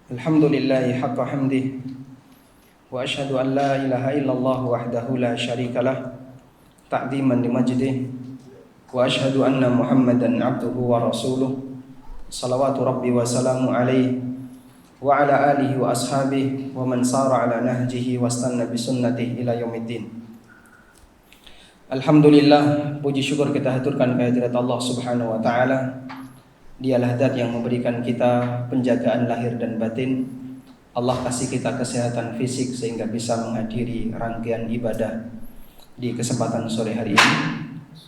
Alhamdulillahi haqqa hamdih wa asyhadu an la ilaha illallah wahdahu la syarikalah ta'ziman limajdih wa asyhadu anna Muhammadan abduhu wa rasuluh salawatu rabbi wa salamu alaihi wa ala alihi wa ashabihi wa man sara ala nahjihi wastanna bi sunnatihi ila yaumiddin. Alhamdulillah, puji syukur kita haturkan kehadirat Allah Subhanahu wa taala. Dialah zat yang memberikan kita penjagaan lahir dan batin. Allah kasih kita kesehatan fisik sehingga bisa menghadiri rangkaian ibadah di kesempatan sore hari ini.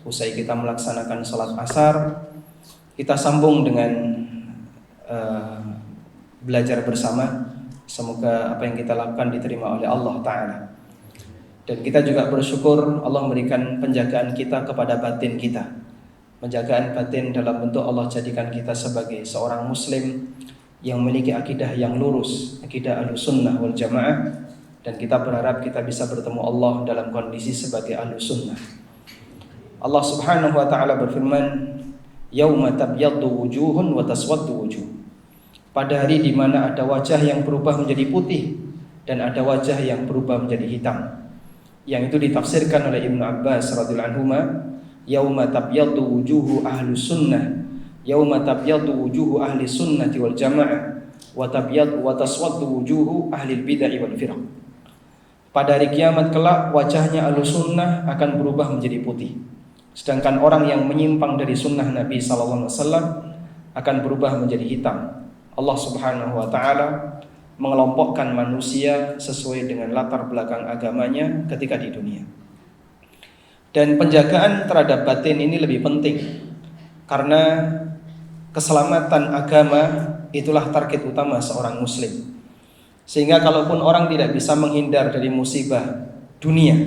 Usai kita melaksanakan salat asar, kita sambung dengan belajar bersama. Semoga apa yang kita lakukan diterima oleh Allah Ta'ala. Dan kita juga bersyukur Allah memberikan penjagaan kita kepada batin kita. Penjagaan batin dalam bentuk Allah jadikan kita sebagai seorang muslim yang memiliki akidah yang lurus, akidah Ahlussunnah wal Jamaah, dan kita berharap kita bisa bertemu Allah dalam kondisi sebagai Ahlussunnah. Allah Subhanahu wa taala berfirman, "Yauma tabyaddu wujuhun wa taswaddu wujuh." Pada hari di mana ada wajah yang berubah menjadi putih dan ada wajah yang berubah menjadi hitam. Yang itu ditafsirkan oleh Ibnu Abbas radhiyallahu anhuma, yauma tabyaddu wujuhu ahli sunnah, yauma tabyaddu wujuhu ahli sunnati wal jamaah, wa tabyaddu wa taswaddu wujuhu ahli bid'ah wal firaq. Pada hari kiamat kelak wajahnya ahli sunnah akan berubah menjadi putih, sedangkan orang yang menyimpang dari sunnah Nabi sallallahu alaihi wasallam akan berubah menjadi hitam. Allah Subhanahu wa taala mengelompokkan manusia sesuai dengan latar belakang agamanya ketika di dunia. Dan penjagaan terhadap batin ini lebih penting karena keselamatan agama itulah target utama seorang muslim. Sehingga kalaupun orang tidak bisa menghindar dari musibah dunia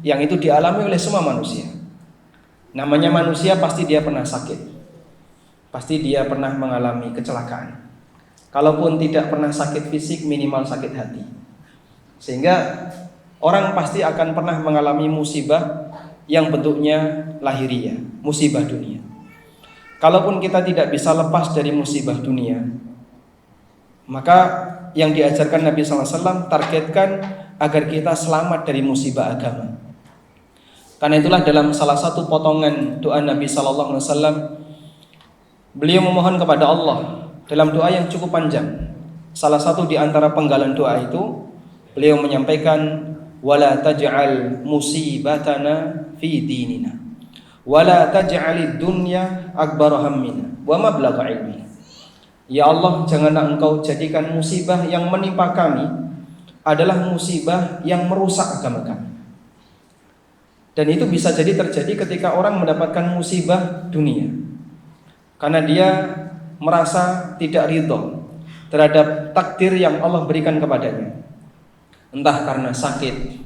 yang itu dialami oleh semua manusia. Namanya manusia pasti dia pernah sakit. Pasti dia pernah mengalami kecelakaan. Kalaupun tidak pernah sakit fisik, minimal sakit hati. Sehingga orang pasti akan pernah mengalami musibah yang bentuknya lahiriah, musibah dunia. Kalaupun kita tidak bisa lepas dari musibah dunia, maka yang diajarkan Nabi SAW targetkan agar kita selamat dari musibah agama. Karena itulah dalam salah satu potongan doa Nabi SAW, beliau memohon kepada Allah dalam doa yang cukup panjang. Salah satu di antara penggalan doa itu, beliau menyampaikan, wala taj'al musibatana fi dinina wala taj'alid dunya akbar hammina wa mablagha ilmi. Ya Allah, janganlah engkau jadikan musibah yang menimpa kami adalah musibah yang merusak agama kami. Dan itu bisa jadi terjadi ketika orang mendapatkan musibah dunia karena dia merasa tidak ridho terhadap takdir yang Allah berikan kepadanya. Entah karena sakit,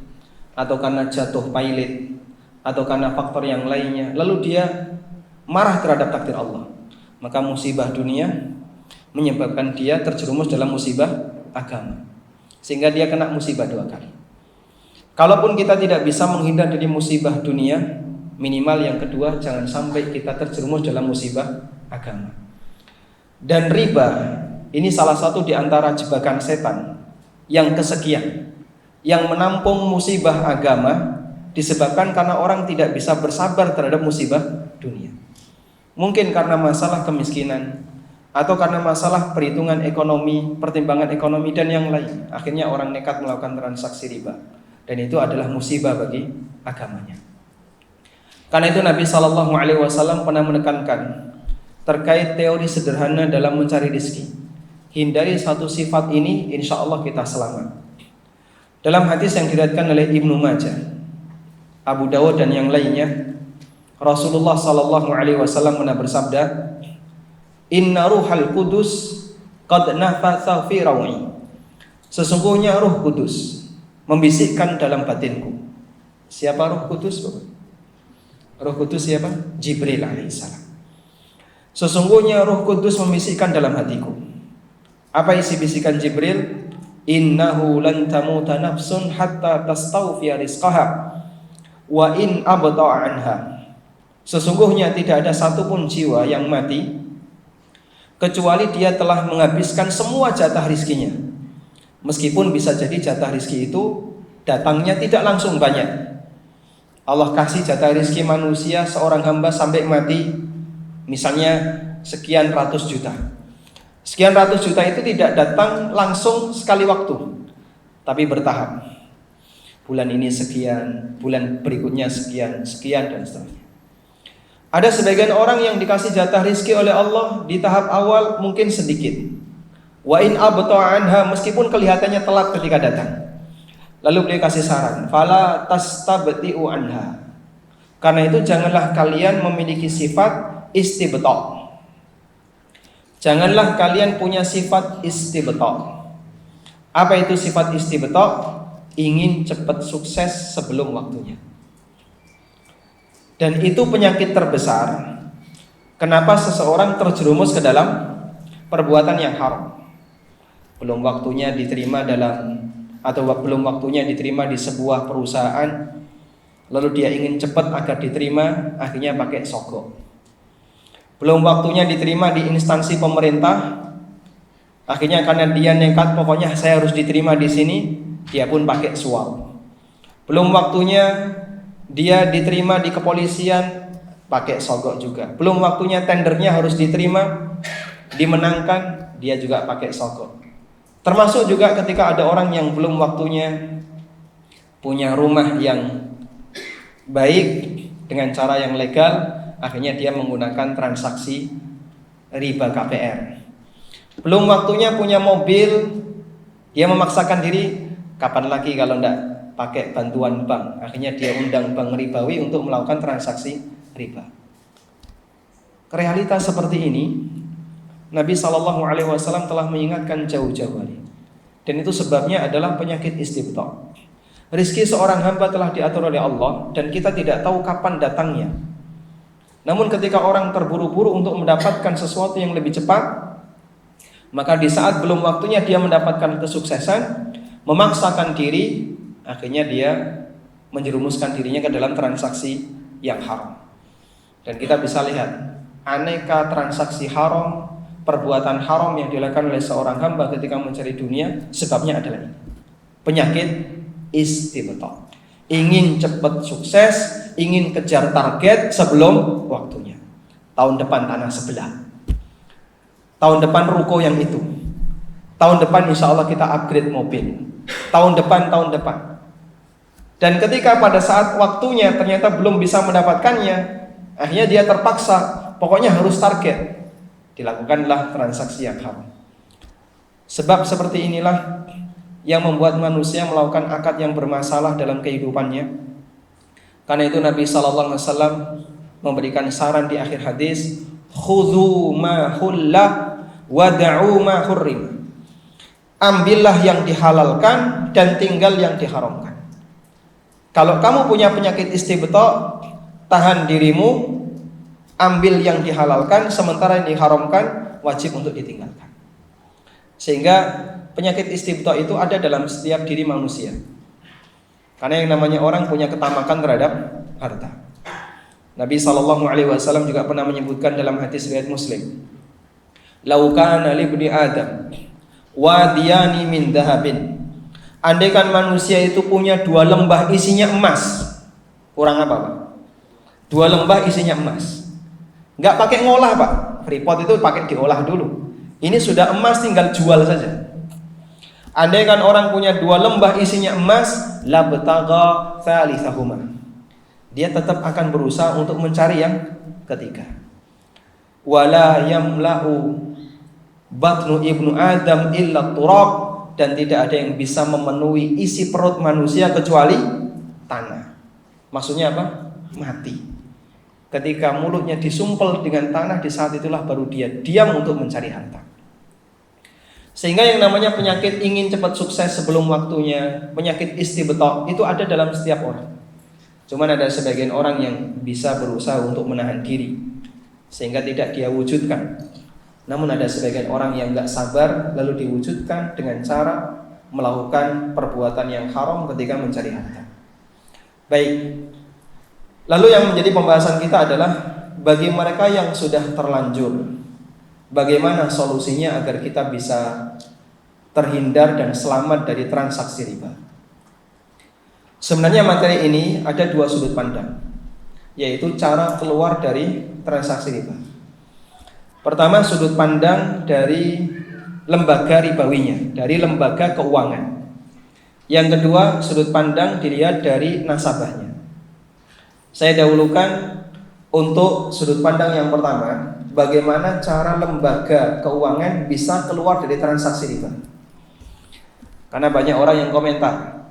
atau karena jatuh pailit, atau karena faktor yang lainnya, lalu dia marah terhadap takdir Allah. Maka musibah dunia menyebabkan dia terjerumus dalam musibah agama, sehingga dia kena musibah dua kali. Kalaupun kita tidak bisa menghindar dari musibah dunia, minimal yang kedua, jangan sampai kita terjerumus dalam musibah agama. Dan riba ini salah satu di antara jebakan setan yang kesekian, yang menampung musibah agama disebabkan karena orang tidak bisa bersabar terhadap musibah dunia. Mungkin karena masalah kemiskinan, atau karena masalah perhitungan ekonomi, pertimbangan ekonomi dan yang lain. Akhirnya orang nekat melakukan transaksi riba, dan itu adalah musibah bagi agamanya. Karena itu Nabi SAW pernah menekankan terkait teori sederhana dalam mencari rezeki. Hindari satu sifat ini, insya Allah kita selamat. Dalam hadis yang diriwayatkan oleh Ibnu Majah, Abu Dawud dan yang lainnya, Rasulullah SAW pernah bersabda, Inna ruhal kudus qad nafatha fi rawi. Sesungguhnya Ruh Kudus membisikkan dalam batinku. Siapa Ruh Kudus? Ruh Kudus siapa? Jibril alaihissalam. Sesungguhnya Ruh Kudus membisikkan dalam hatiku. Apa isi bisikan Jibril? Innahu lan tamuta nafsun hatta tastawfiya rizqaha wa in abta'a anha. Sesungguhnya tidak ada satupun jiwa yang mati kecuali dia telah menghabiskan semua jatah rizkinya. Meskipun bisa jadi jatah rizki itu datangnya tidak langsung banyak. Allah kasih jatah rizki manusia seorang hamba sampai mati, misalnya sekian ratus juta. Sekian ratus juta itu tidak datang langsung sekali waktu, tapi bertahap. Bulan ini sekian, bulan berikutnya sekian, sekian dan seterusnya. Ada sebagian orang yang dikasih jatah rizki oleh Allah di tahap awal mungkin sedikit. Wa in abta'a anha, meskipun kelihatannya telat ketika datang. Lalu beliau kasih saran, fala tastabti'u anha. Karena itu janganlah kalian memiliki sifat istibta'. Janganlah kalian punya sifat istibta'. Apa itu sifat istibta'? Ingin cepat sukses sebelum waktunya. Dan itu penyakit terbesar. Kenapa seseorang terjerumus ke dalam perbuatan yang haram? Belum waktunya diterima belum waktunya diterima di sebuah perusahaan, lalu dia ingin cepat agar diterima, akhirnya pakai sogok. Belum waktunya diterima di instansi pemerintah, akhirnya karena dia nekat, pokoknya saya harus diterima di sini, dia pun pakai suap. Belum waktunya dia diterima di kepolisian, pakai sogok juga. Belum waktunya tendernya harus diterima, dimenangkan, dia juga pakai sogok. Termasuk juga ketika ada orang yang belum waktunya punya rumah yang baik dengan cara yang legal, akhirnya dia menggunakan transaksi riba KPR. Belum waktunya punya mobil, dia memaksakan diri, kapan lagi kalau enggak pakai bantuan bank. Akhirnya dia undang bank ribawi untuk melakukan transaksi riba. Realitas seperti ini Nabi SAW telah mengingatkan jauh-jauh hari. Dan itu sebabnya adalah penyakit istibta'. Rizki seorang hamba telah diatur oleh Allah dan kita tidak tahu kapan datangnya. Namun ketika orang terburu-buru untuk mendapatkan sesuatu yang lebih cepat, maka di saat belum waktunya dia mendapatkan kesuksesan, memaksakan diri, akhirnya dia menjerumuskan dirinya ke dalam transaksi yang haram. Dan kita bisa lihat aneka transaksi haram, perbuatan haram yang dilakukan oleh seorang hamba ketika mencari dunia, sebabnya adalah ini. Penyakit istibta'. Ingin cepat sukses, ingin kejar target sebelum waktunya. Tahun depan tanah sebelah, tahun depan ruko yang itu, tahun depan insya Allah kita upgrade mobil, tahun depan. Dan ketika pada saat waktunya ternyata belum bisa mendapatkannya, akhirnya dia terpaksa, pokoknya harus target, dilakukanlah transaksi yang haram. Sebab seperti inilah yang membuat manusia melakukan akad yang bermasalah dalam kehidupannya. Karena itu Nabi SAW memberikan saran di akhir hadis, khudhu ma hullah wada'u ma hurrim. Ambillah yang dihalalkan dan tinggal yang diharamkan. Kalau kamu punya penyakit istibta', tahan dirimu, ambil yang dihalalkan, sementara yang diharamkan wajib untuk ditinggalkan. Sehingga penyakit istibta' itu ada dalam setiap diri manusia. Karena yang namanya orang punya ketamakan terhadap harta. Nabi SAW juga pernah menyebutkan dalam hadis riwayat Muslim, "Lau kana li ibni Adam wadiyani min dhahabin." Andaikan manusia itu punya 2 lembah isinya emas, kurang apa Pak? 2 lembah isinya emas. Enggak pakai ngolah Pak. Freeport itu pakai diolah dulu. Ini sudah emas, tinggal jual saja. Andaikan orang punya 2 lembah isinya emas, labtagha thalithahuma. Dia tetap akan berusaha untuk mencari yang ketiga. Wala yamla'u batnu ibnu Adam illa turab, dan tidak ada yang bisa memenuhi isi perut manusia kecuali tanah. Maksudnya apa? Mati. Ketika mulutnya disumpel dengan tanah, di saat itulah baru dia diam untuk mencari harta. Sehingga yang namanya penyakit ingin cepat sukses sebelum waktunya, penyakit istibta' itu ada dalam setiap orang. Cuman ada sebagian orang yang bisa berusaha untuk menahan diri sehingga tidak dia wujudkan. Namun ada sebagian orang yang gak sabar lalu diwujudkan dengan cara melakukan perbuatan yang haram ketika mencari harta. Baik. Lalu yang menjadi pembahasan kita adalah bagi mereka yang sudah terlanjur bagaimana solusinya agar kita bisa terhindar dan selamat dari transaksi riba. Sebenarnya materi ini ada dua sudut pandang, yaitu cara keluar dari transaksi riba. Pertama, sudut pandang dari lembaga ribawinya, dari lembaga keuangan. Yang kedua, sudut pandang dilihat dari nasabahnya. Saya dahulukan untuk sudut pandang yang pertama, bagaimana cara lembaga keuangan bisa keluar dari transaksi riba. Karena banyak orang yang komentar,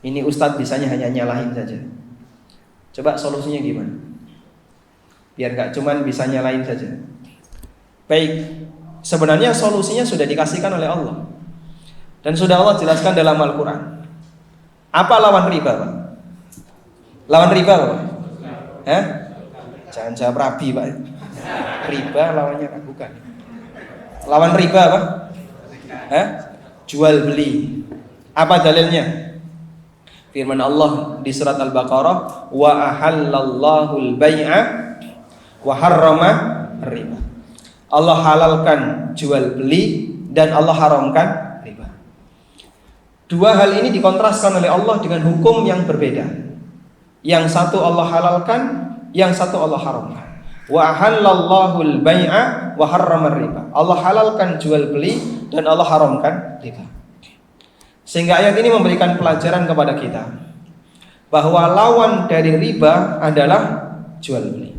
ini Ustadz bisanya hanya nyalahin saja. Coba solusinya gimana? Biar gak cuman bisa nyalahin saja. Baik, sebenarnya solusinya sudah dikasihkan oleh Allah. Dan sudah Allah jelaskan dalam Al-Quran. Apa lawan riba, Pak? Lawan riba, Pak? Hah? Jangan jawab rabi, Pak. Riba lawannya bukan. Lawan riba, Pak? Hah? Jual beli. Apa dalilnya? Firman Allah di surat Al-Baqarah, wa ahallallahu al-bai'a wa harrama riba. Allah halalkan jual beli dan Allah haramkan riba. Dua hal ini dikontraskan oleh Allah dengan hukum yang berbeda. Yang satu Allah halalkan, yang satu Allah haramkan. Wa ahallallahu al-bai'a wa harrama riba. Allah halalkan jual beli dan Allah haramkan riba. Sehingga ayat ini memberikan pelajaran kepada kita bahwa lawan dari riba adalah jual beli.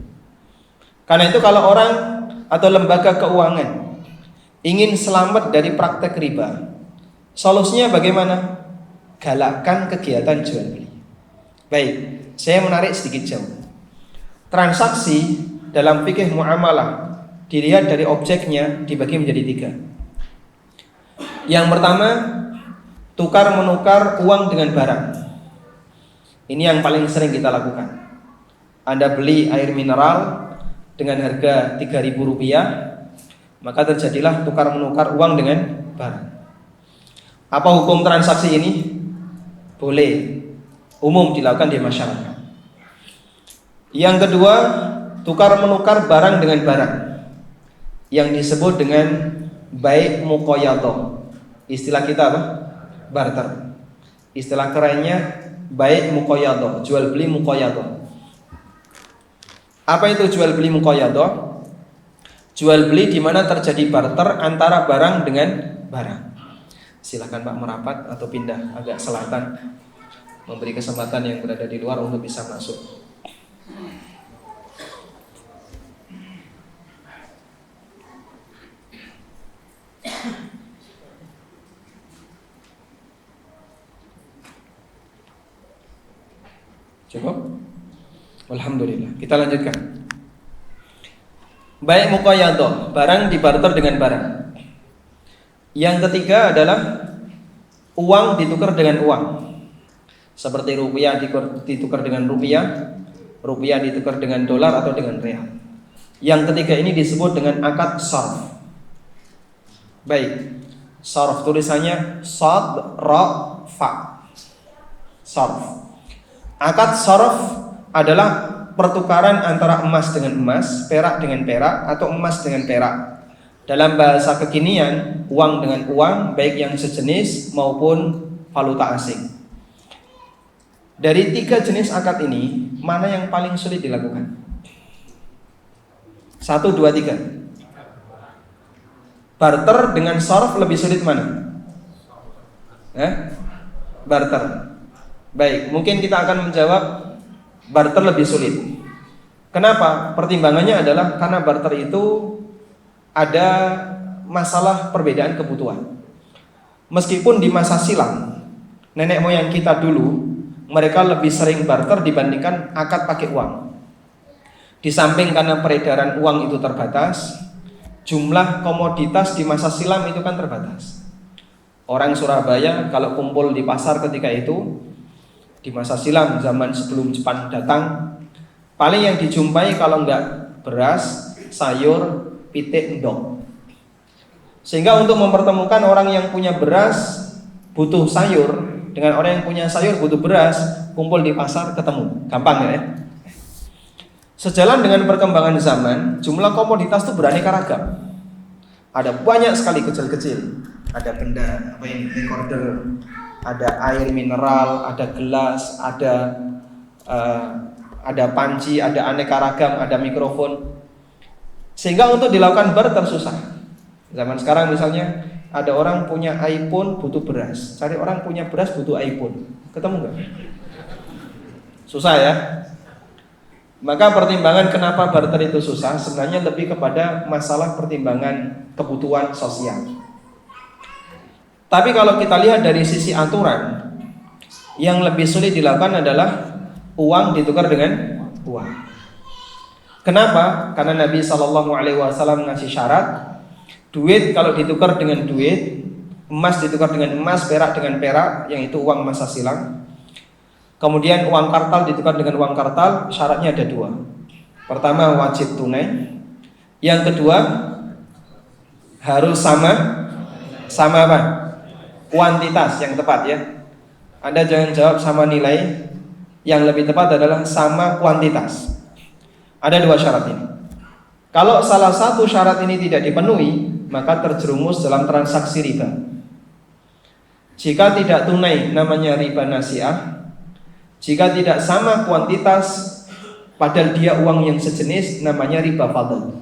Karena itu kalau orang atau lembaga keuangan ingin selamat dari praktek riba, solusinya bagaimana? Galakkan kegiatan jual beli. Baik, saya menarik sedikit jauh. Transaksi dalam fikih muamalah dilihat dari objeknya dibagi menjadi tiga. Yang pertama, tukar menukar uang dengan barang. Ini yang paling sering kita lakukan. Anda beli air mineral dengan harga Rp3.000, maka terjadilah tukar menukar uang dengan barang. Apa hukum transaksi ini? Boleh, umum dilakukan di masyarakat. Yang kedua, tukar menukar barang dengan barang, yang disebut dengan bai' muqayyadah. Istilah kita apa? Barter. Istilah kerennya bai' muqayyadah, jual beli muqayyadah. Apa itu jual beli muqayyadah? Jual beli di mana terjadi barter antara barang dengan barang. Silakan Pak merapat atau pindah agak selatan, memberi kesempatan yang berada di luar untuk bisa masuk. Cukup? Alhamdulillah. Kita lanjutkan. Baik muqayyadah, barang dibarter dengan barang. Yang ketiga adalah uang ditukar dengan uang. Seperti rupiah ditukar dengan rupiah, rupiah ditukar dengan dolar atau dengan real. Yang ketiga ini disebut dengan akad sarf. Baik, sarf tulisannya sad ra fa. Sarf. Akad sarf adalah pertukaran antara emas dengan emas, perak dengan perak, atau emas dengan perak. Dalam bahasa kekinian, uang dengan uang, baik yang sejenis maupun valuta asing. Dari tiga jenis akad ini, mana yang paling sulit dilakukan? 1, 2, 3. Barter dengan sarf lebih sulit mana? Barter. Baik, mungkin kita akan menjawab barter lebih sulit. Kenapa? Pertimbangannya adalah karena barter itu ada masalah perbedaan kebutuhan. Meskipun di masa silam, nenek moyang kita dulu, mereka lebih sering barter dibandingkan akad pakai uang. Di samping karena peredaran uang itu terbatas, jumlah komoditas di masa silam itu kan terbatas. Orang Surabaya kalau kumpul di pasar ketika itu, di masa silam, zaman sebelum Jepang datang, paling yang dijumpai kalau enggak beras, sayur, pitik, endok. Sehingga untuk mempertemukan orang yang punya beras butuh sayur dengan orang yang punya sayur butuh beras, kumpul di pasar ketemu, gampang ya. Sejalan dengan perkembangan zaman, jumlah komoditas itu beraneka ragam. Ada banyak sekali kecil-kecil. Ada benda apa ini? Recorder, ada air mineral, ada gelas, ada panci, ada aneka ragam, ada mikrofon. Sehingga untuk dilakukan bar tersusah. Zaman sekarang misalnya ada orang punya iPhone butuh beras, cari orang punya beras butuh iPhone, ketemu nggak? Susah ya. Maka pertimbangan kenapa barter itu susah sebenarnya lebih kepada masalah pertimbangan kebutuhan sosial. Tapi kalau kita lihat dari sisi aturan, yang lebih sulit dilakukan adalah uang ditukar dengan uang. Kenapa? Karena Nabi SAW ngasih syarat, duit kalau ditukar dengan duit, emas ditukar dengan emas, perak dengan perak, yang itu uang masa silam. Kemudian uang kartal ditukar dengan uang kartal, syaratnya ada dua. Pertama wajib tunai, yang kedua harus sama apa? Kuantitas yang tepat ya. Anda jangan jawab sama nilai, yang lebih tepat adalah sama kuantitas. Ada dua syarat ini. Kalau salah satu syarat ini tidak dipenuhi, maka terjerumus dalam transaksi riba. Jika tidak tunai namanya riba nasi'ah. Jika tidak sama kuantitas padahal dia uang yang sejenis, namanya riba fadl.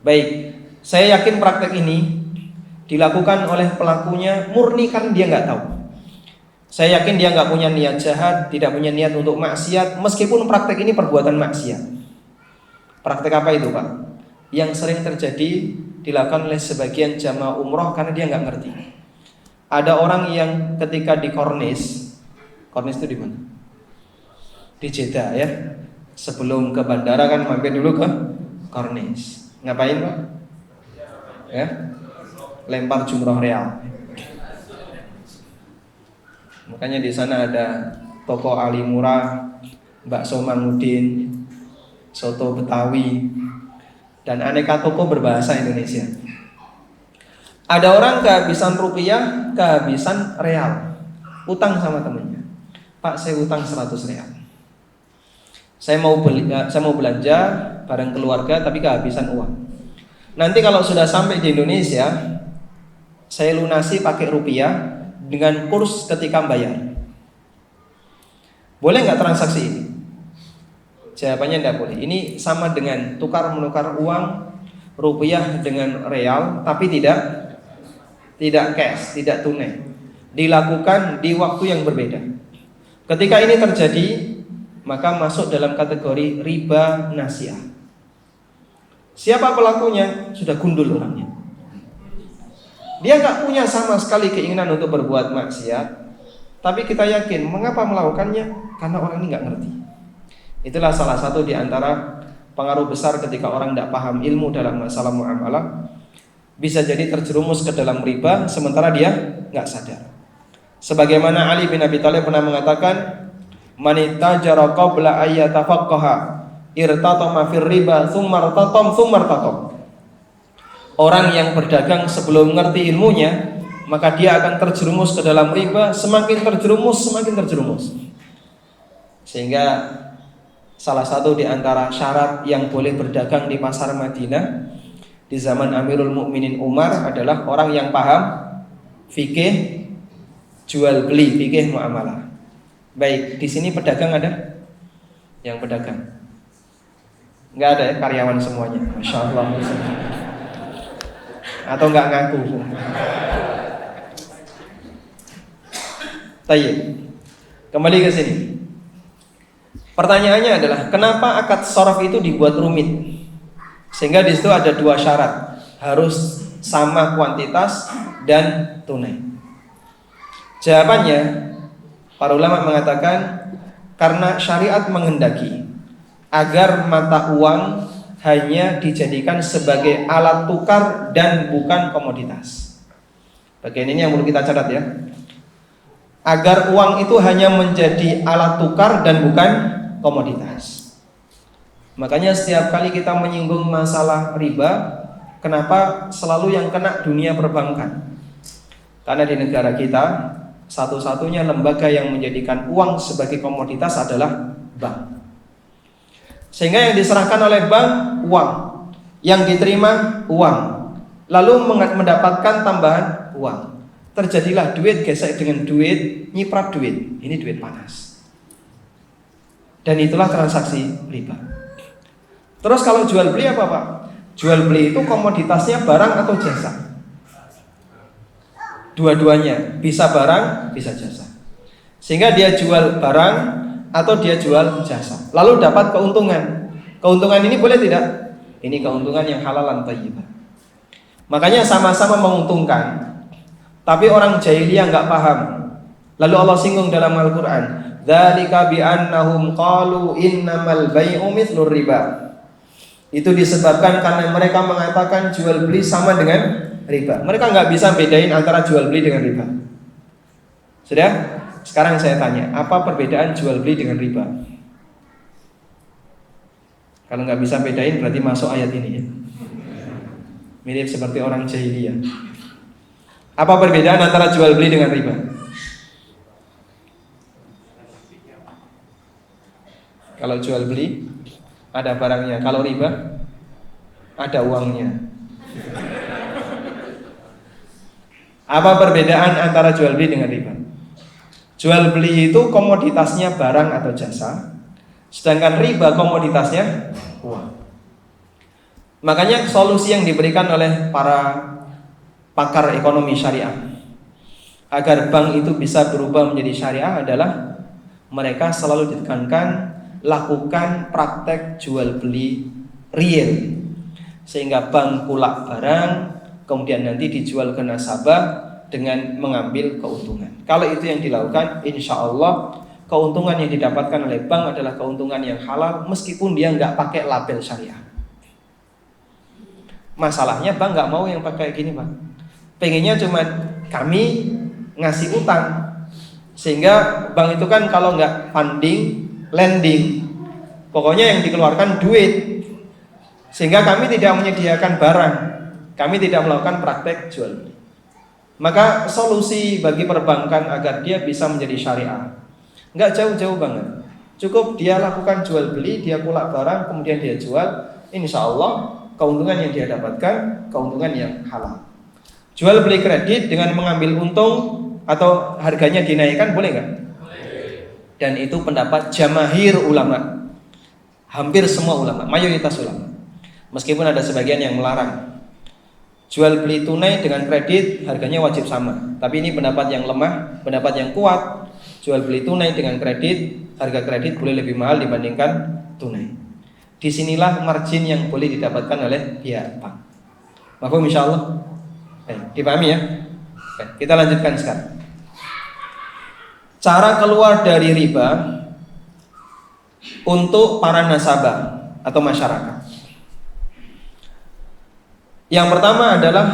Baik, saya yakin praktek ini dilakukan oleh pelakunya murni karena dia nggak tahu. Saya yakin dia nggak punya niat jahat, tidak punya niat untuk maksiat, meskipun praktek ini perbuatan maksiat. Praktek apa itu Pak? Yang sering terjadi dilakukan oleh sebagian jamaah umroh karena dia nggak ngerti. Ada orang yang ketika di Kornis itu di mana? Di Jeddah ya. Sebelum ke bandara kan mampir dulu ke Kornis. Ngapain Pak? Ya, lempar jumroh real. Makanya di sana ada toko Ali Murah, bakso Mangudin, soto Betawi, dan aneka toko berbahasa Indonesia. Ada orang kehabisan rupiah, kehabisan real, utang sama temennya. Pak, saya utang 100 real. Saya mau belanja bareng keluarga tapi kehabisan uang. Nanti kalau sudah sampai di Indonesia, saya lunasi pakai rupiah dengan kurs ketika bayar. Boleh nggak transaksi ini? Jawabannya tidak boleh. Ini sama dengan tukar menukar uang rupiah dengan real, tapi tidak cash, tidak tunai. Dilakukan di waktu yang berbeda. Ketika ini terjadi, maka masuk dalam kategori riba nasi'ah. Siapa pelakunya? Sudah gundul orangnya. Dia nggak punya sama sekali keinginan untuk berbuat maksiat, tapi kita yakin mengapa melakukannya? Karena orang ini nggak ngerti. Itulah salah satu di antara pengaruh besar ketika orang tidak paham ilmu dalam masalah muamalah, bisa jadi terjerumus ke dalam riba sementara dia nggak sadar. Sebagaimana Ali bin Abi Thalib pernah mengatakan, "Man ittajara qabla ayyatafaqqaha irtatama fir riba tsumma irtatam." Orang yang berdagang sebelum mengerti ilmunya, maka dia akan terjerumus ke dalam riba, semakin terjerumus. Sehingga salah satu di antara syarat yang boleh berdagang di pasar Madinah di zaman Amirul Mukminin Umar adalah orang yang paham fikih jual beli, fikih muamalah. Baik, di sini pedagang ada? Yang pedagang? Enggak ada ya, karyawan semuanya. Masya Allah. Atau enggak ngaku? Tayyib. Kembali ke sini. Pertanyaannya adalah kenapa akad shorof itu dibuat rumit? Sehingga di situ ada dua syarat, harus sama kuantitas dan tunai. Jawabannya, para ulama mengatakan karena syariat menghendaki agar mata uang hanya dijadikan sebagai alat tukar dan bukan komoditas. Bagian ini yang perlu kita catat ya. Agar uang itu hanya menjadi alat tukar dan bukan komoditas. Makanya setiap kali kita menyinggung masalah riba, kenapa selalu yang kena dunia perbankan? Karena di negara kita satu-satunya lembaga yang menjadikan uang sebagai komoditas adalah bank. Sehingga yang diserahkan oleh bank uang, yang diterima uang, lalu mendapatkan tambahan uang. Terjadilah duit gesek dengan duit, nyiprat duit. Ini duit panas. Dan itulah transaksi riba. Terus kalau jual beli apa Pak? Jual beli itu komoditasnya barang atau jasa? Dua-duanya, bisa barang, bisa jasa. Sehingga dia jual barang atau dia jual jasa, lalu dapat keuntungan. Keuntungan ini boleh tidak? Ini keuntungan yang halalan thayyibah. Makanya sama-sama menguntungkan. Tapi orang jahiliyah enggak paham. Lalu Allah singgung dalam Al-Qur'an, "Dzalika bi annahum qalu innamal bai'u mithlur riba." Itu disebabkan karena mereka mengatakan jual beli sama dengan riba. Mereka enggak bisa bedain antara jual beli dengan riba. Sudah? Sekarang saya tanya, apa perbedaan jual beli dengan riba? Kalau enggak bisa bedain berarti masuk ayat ini ya. Mirip seperti orang jahiliyah. Apa perbedaan antara jual beli dengan riba? Kalau jual beli ada barangnya, kalau riba ada uangnya. Apa perbedaan antara jual beli dengan riba? Jual beli itu komoditasnya barang atau jasa, sedangkan riba komoditasnya uang. Makanya solusi yang diberikan oleh para pakar ekonomi syariah agar bank itu bisa berubah menjadi syariah adalah mereka selalu ditekankan lakukan praktek jual beli real, sehingga bank kulak barang kemudian nanti dijual ke nasabah dengan mengambil keuntungan. Kalau itu yang dilakukan, insya Allah keuntungan yang didapatkan oleh bank adalah keuntungan yang halal meskipun dia nggak pakai label syariah. Masalahnya bank nggak mau yang pakai gini Pak. Pengennya cuma kami ngasih utang, sehingga bank itu kan kalau nggak funding, lending, pokoknya yang dikeluarkan duit, sehingga kami tidak menyediakan barang, kami tidak melakukan praktek jual beli. Maka solusi bagi perbankan agar dia bisa menjadi syariah nggak jauh-jauh banget, cukup dia lakukan jual beli, dia kulak barang kemudian dia jual, insya Allah keuntungan yang dia dapatkan keuntungan yang halal. Jual beli kredit dengan mengambil untung atau harganya dinaikkan boleh nggak? Dan itu pendapat jamahir ulama, hampir semua ulama, mayoritas ulama. Meskipun ada sebagian yang melarang. Jual beli tunai dengan kredit harganya wajib sama. Tapi ini pendapat yang lemah, pendapat yang kuat. Jual beli tunai dengan kredit, harga kredit boleh lebih mahal dibandingkan tunai. Disinilah margin yang boleh didapatkan oleh pihak bank. Mafhum insyaallah? Dipahami ya? Kita lanjutkan sekarang. Cara keluar dari riba untuk para nasabah atau masyarakat. Yang pertama adalah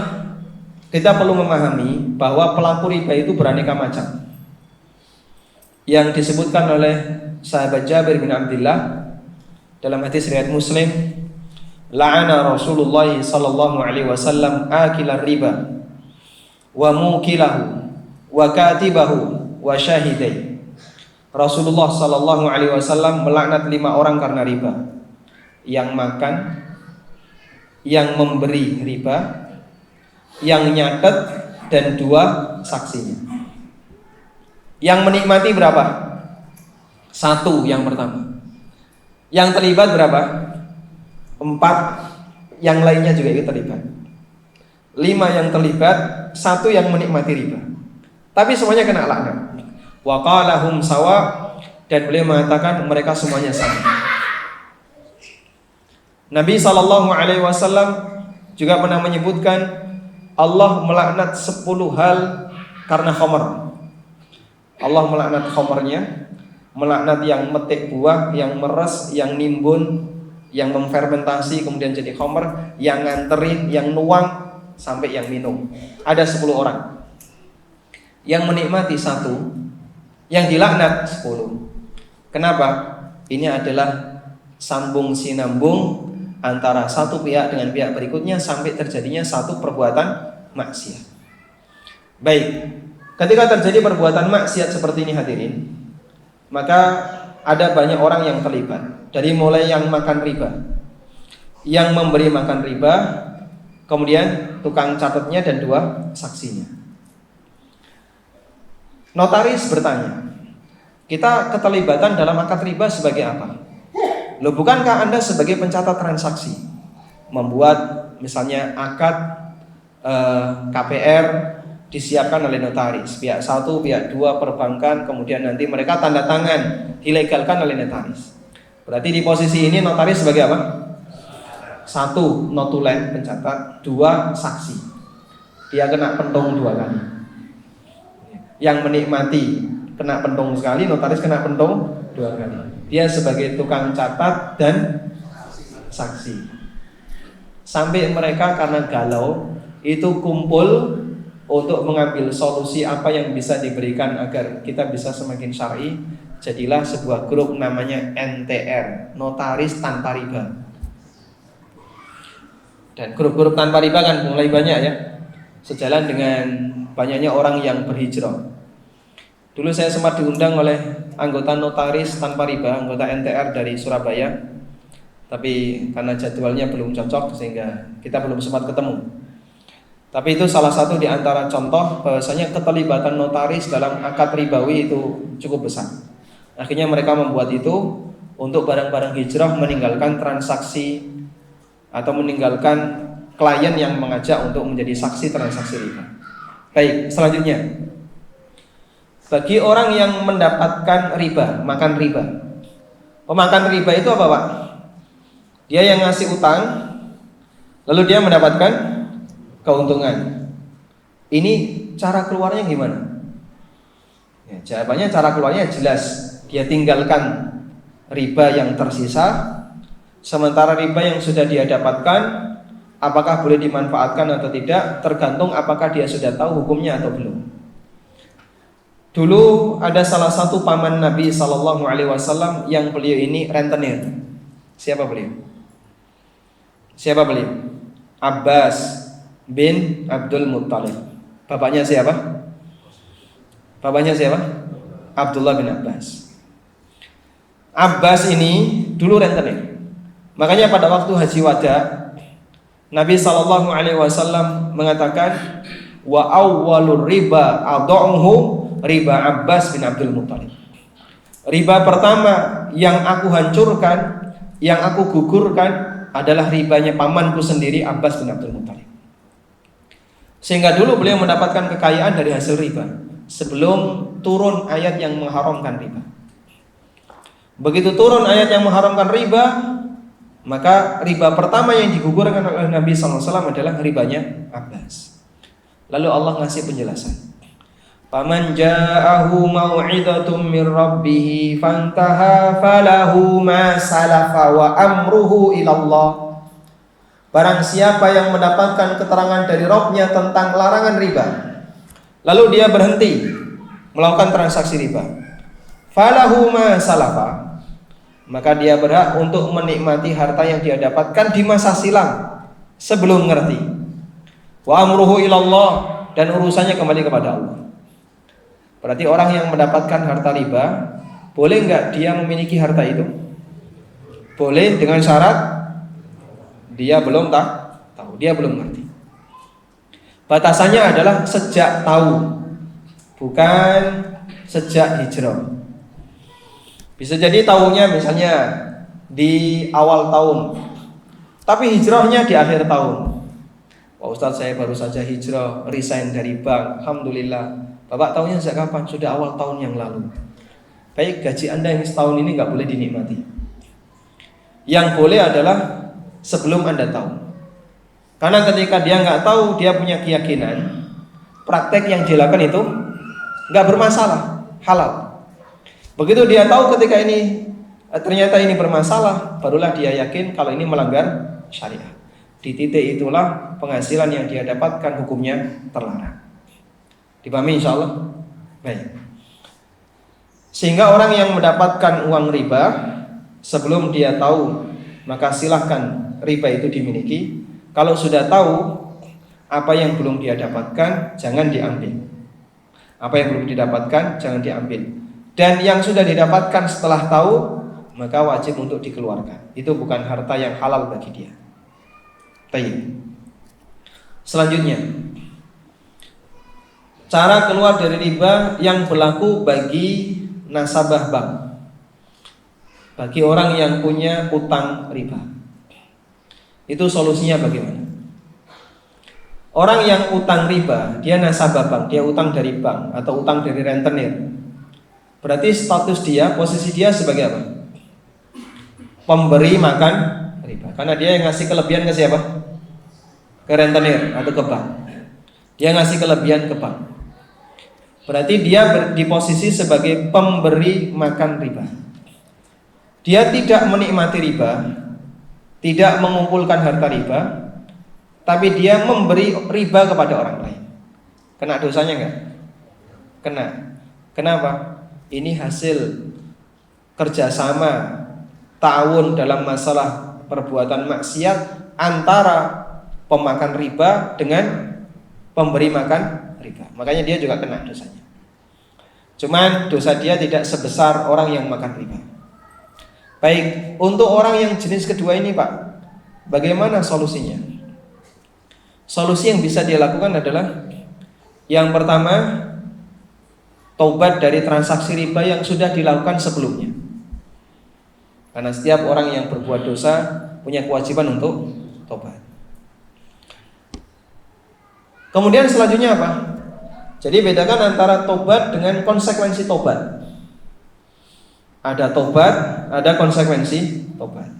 kita perlu memahami bahwa pelaku riba itu beraneka macam. Yang disebutkan oleh sahabat Jabir bin Abdullah dalam hadis riwayat Muslim, la'ana Rasulullah sallallahu alaihi wasallam akilar riba wa mukilahu wa katibahu wa syahidai. Rasulullah sallallahu alaihi wasallam melaknat 5 orang karena riba. Yang makan, yang memberi riba, yang nyatet, dan 2 saksinya. Yang menikmati berapa? 1 yang pertama. Yang terlibat berapa? 4, yang lainnya juga ikut terlibat. 5 yang terlibat, 1 yang menikmati riba. Tapi semuanya kena laknat. Wa qalahum sawa, dan beliau mengatakan mereka semuanya sama. Nabi SAW juga pernah menyebutkan Allah melaknat 10 hal karena khamar. Allah melaknat khamarnya, melaknat yang metik buah, yang meres, yang nimbun, yang memfermentasi kemudian jadi khamar, yang nganterin, yang nuang, sampai yang minum. Ada 10 orang. Yang menikmati 1, yang dilaknat 10. Kenapa? Ini adalah sambung sinambung antara satu pihak dengan pihak berikutnya sampai terjadinya satu perbuatan maksiat. Baik, ketika terjadi perbuatan maksiat seperti ini hadirin, maka ada banyak orang yang terlibat. Dari mulai yang makan riba, yang memberi makan riba, kemudian tukang catatnya dan 2 saksinya. Notaris bertanya, kita keterlibatan dalam akad riba sebagai apa? Loh, bukankah Anda sebagai pencatat transaksi membuat misalnya akad KPR disiapkan oleh notaris, pihak 1, pihak 2 perbankan, kemudian nanti mereka tanda tangan, dilegalkan oleh notaris. Berarti di posisi ini notaris sebagai apa? 1 notulen pencatat, 2 saksi. Dia kena pentung 2 kali. Yang menikmati kena pentung sekali, notaris kena pentung 2 kali. Dia sebagai tukang catat dan saksi. Sampai mereka karena galau itu kumpul untuk mengambil solusi apa yang bisa diberikan agar kita bisa semakin syar'i. Jadilah sebuah grup namanya NTR, Notaris Tanpa Riba. Dan grup-grup tanpa riba kan mulai banyak ya, sejalan dengan banyaknya orang yang berhijrah. Dulu saya sempat diundang oleh anggota Notaris Tanpa Riba, anggota NTR dari Surabaya. Tapi karena jadwalnya belum cocok sehingga kita belum sempat ketemu. Tapi itu salah satu di antara contoh bahwasanya keterlibatan notaris dalam akad ribawi itu cukup besar. Akhirnya mereka membuat itu untuk barang-barang hijrah meninggalkan transaksi atau meninggalkan klien yang mengajak untuk menjadi saksi transaksi riba. Baik, selanjutnya. Bagi orang yang mendapatkan riba, makan riba. Pemakan riba itu apa, Pak? Dia yang ngasih utang, lalu dia mendapatkan keuntungan. Ini cara keluarnya gimana? Ya, jawabannya cara keluarnya jelas. Dia tinggalkan riba yang tersisa, sementara riba yang sudah dia dapatkan, apakah boleh dimanfaatkan atau tidak, tergantung apakah dia sudah tahu hukumnya atau belum. Dulu ada salah satu paman Nabi SAW yang beliau ini rentenir. Siapa beliau? Siapa beliau? Abbas bin Abdul Muttalib. Bapaknya siapa? Bapaknya siapa? Abdullah bin Abbas. Abbas ini dulu rentenir. Makanya pada waktu haji wada, Nabi SAW mengatakan, wa awwalur riba ad'uhu riba Abbas bin Abdul Muttalib. Riba pertama yang aku hancurkan, yang aku gugurkan adalah ribanya pamanku sendiri Abbas bin Abdul Muttalib. Sehingga dulu beliau mendapatkan kekayaan dari hasil riba sebelum turun ayat yang mengharamkan riba. Begitu turun ayat yang mengharamkan riba, maka riba pertama yang digugurkan oleh Nabi SAW adalah ribanya Abbas. Lalu Allah ngasih penjelasan. Faman ja'ahu mau'izatum mir rabbih fantaha falahu ma salafa wa amruhu ilallah. Barang siapa yang mendapatkan keterangan dari Rabb-nya tentang larangan riba, lalu dia berhenti melakukan transaksi riba, falahu ma salafa, maka dia berhak untuk menikmati harta yang dia dapatkan di masa silam sebelum ngerti. Wa amruhu ilallah, dan urusannya kembali kepada Allah. Berarti orang yang mendapatkan harta riba, boleh enggak dia memiliki harta itu? Boleh, dengan syarat dia belum tahu, dia belum ngerti. Batasannya adalah sejak tahu, bukan sejak hijrah. Bisa jadi tahunya misalnya di awal tahun, tapi hijrahnya di akhir tahun. Pak Ustadz, saya baru saja hijrah, resign dari bank, alhamdulillah. Bapak tahunya sejak kapan? Sudah awal tahun yang lalu. Baik, gaji Anda yang setahun ini nggak boleh dinikmati. Yang boleh adalah sebelum Anda tahu. Karena ketika dia nggak tahu, dia punya keyakinan praktek yang dilakukan itu nggak bermasalah, halal. Begitu dia tahu ketika ini ternyata ini bermasalah, barulah dia yakin kalau ini melanggar syariat. Di titik itulah penghasilan yang dia dapatkan hukumnya terlarang. Dipahami insyaallah? Baik. Sehingga orang yang mendapatkan uang riba sebelum dia tahu, maka silahkan riba itu dimiliki. Kalau sudah tahu apa yang belum dia dapatkan, jangan diambil. Apa yang belum didapatkan, jangan diambil. Dan yang sudah didapatkan setelah tahu, maka wajib untuk dikeluarkan. Itu bukan harta yang halal bagi dia. Baik. Selanjutnya, cara keluar dari riba yang berlaku bagi nasabah bank, bagi orang yang punya utang riba. Itu solusinya bagaimana? Orang yang utang riba, dia nasabah bank, dia utang dari bank atau utang dari rentenir. Berarti status dia, posisi dia sebagai apa? Pemberi makan riba. Karena dia yang ngasih kelebihan ke siapa? Ke rentenir atau ke bank. Dia ngasih kelebihan ke bank. Berarti dia di posisi sebagai pemberi makan riba. Dia tidak menikmati riba, tidak mengumpulkan harta riba, tapi dia memberi riba kepada orang lain. Kena dosanya enggak? Kena. Kenapa? Ini hasil kerjasama ta'awun dalam masalah perbuatan maksiat antara pemakan riba dengan pemberi makan riba. Makanya dia juga kena dosanya. Cuman dosa dia tidak sebesar orang yang makan riba. Baik, untuk orang yang jenis kedua ini Pak, bagaimana solusinya? Solusi yang bisa dia lakukan adalah yang pertama, taubat dari transaksi riba yang sudah dilakukan sebelumnya. Karena setiap orang yang berbuat dosa punya kewajiban untuk taubat. Kemudian selanjutnya apa? Jadi bedakan antara taubat dengan konsekuensi taubat. Ada taubat, ada konsekuensi taubat.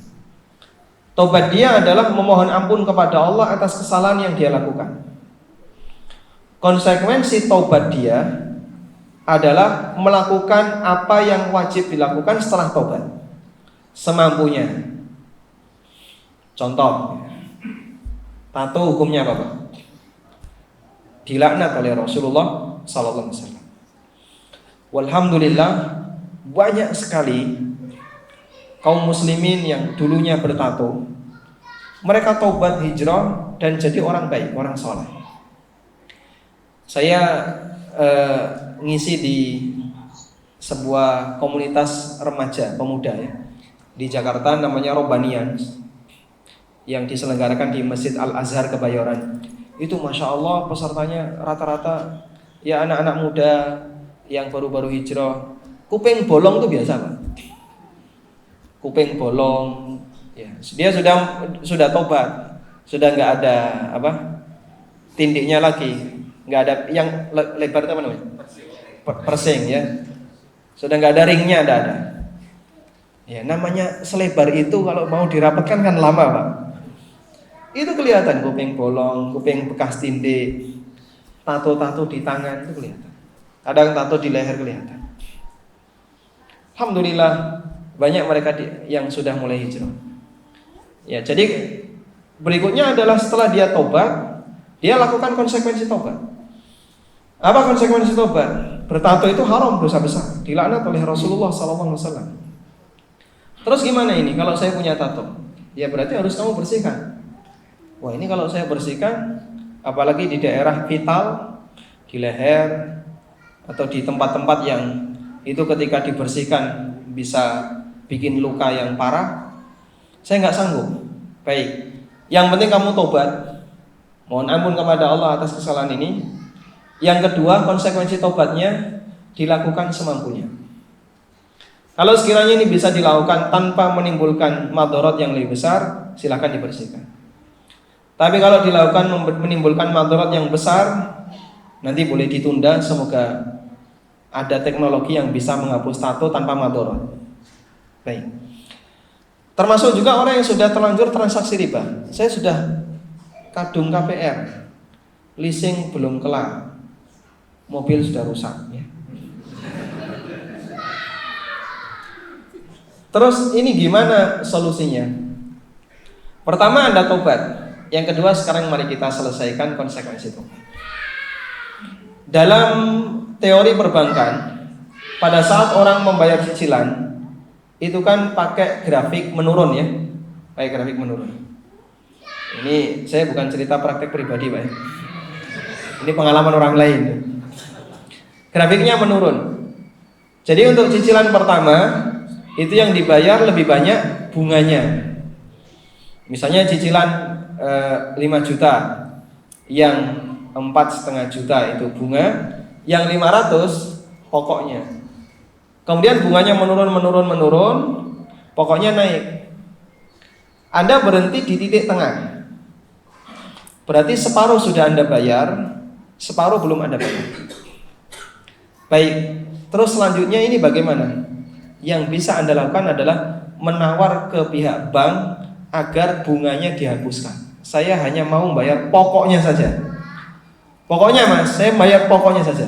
Taubat dia adalah memohon ampun kepada Allah atas kesalahan yang dia lakukan. Konsekuensi taubat dia adalah melakukan apa yang wajib dilakukan setelah taubat, semampunya. Contoh, tato hukumnya apa Pak? Dilaknat oleh Rasulullah sallallahu alaihi wasallam. Walhamdulillah, banyak sekali kaum muslimin yang dulunya bertato, mereka taubat hijrah dan jadi orang baik, orang soleh. Saya ngisi di sebuah komunitas remaja pemuda ya di Jakarta, namanya Robanian, yang diselenggarakan di Masjid Al-Azhar Kebayoran. Itu Masya Allah pesertanya rata-rata ya anak-anak muda yang baru-baru hijrah. Kuping bolong itu biasa Pak. Kuping bolong ya, dia sudah tobat, sudah nggak ada apa tindiknya lagi, nggak ada yang lebar itu apa namanya, persing ya, sudah nggak ada ringnya, ada ya. Namanya selebar itu kalau mau dirapatkan kan lama Pak. Itu kelihatan kuping bolong, kuping bekas tindik, tato-tato di tangan itu kelihatan, kadang tato di leher kelihatan. Alhamdulillah banyak mereka yang sudah mulai hijrah. Ya, jadi berikutnya adalah setelah dia tobat, dia lakukan konsekuensi tobat. Apa konsekuensi tobat? Bertato itu haram, dosa besar, dilaknat oleh Rasulullah SAW. Terus gimana ini? Kalau saya punya tato, ya berarti harus kamu bersihkan. Wah, ini kalau saya bersihkan, apalagi di daerah vital, di leher atau di tempat-tempat yang itu ketika dibersihkan bisa bikin luka yang parah, saya nggak sanggup. Baik, yang penting kamu tobat, mohon ampun kepada Allah atas kesalahan ini. Yang kedua, konsekuensi tobatnya dilakukan semampunya. Kalau sekiranya ini bisa dilakukan tanpa menimbulkan madharat yang lebih besar, silakan dibersihkan. Tapi kalau dilakukan menimbulkan madharat yang besar, nanti boleh ditunda. Semoga ada teknologi yang bisa menghapus tato tanpa madharat. Baik. Termasuk juga orang yang sudah terlanjur transaksi riba. Saya sudah kadung KPR, leasing belum kelar, mobil sudah rusak ya. Terus ini gimana solusinya? Pertama Anda tobat. Yang kedua, sekarang mari kita selesaikan konsekuensi tobat. Dalam teori perbankan, pada saat orang membayar cicilan, itu kan pakai grafik menurun ya, pakai grafik menurun. Ini saya bukan cerita praktek pribadi Pak ya. Ini pengalaman orang lain. Grafiknya menurun. Jadi untuk cicilan pertama itu yang dibayar lebih banyak bunganya. Misalnya cicilan 5 juta, Yang 4,5 juta itu bunga, yang 500 pokoknya. Kemudian bunganya menurun, pokoknya naik. Anda berhenti di titik tengah. Berarti separuh sudah Anda bayar, separuh belum Anda bayar. Baik, terus selanjutnya ini bagaimana? Yang bisa Anda lakukan adalah menawar ke pihak bank agar bunganya dihapuskan. Saya hanya mau bayar pokoknya saja. Pokoknya Mas, saya bayar pokoknya saja.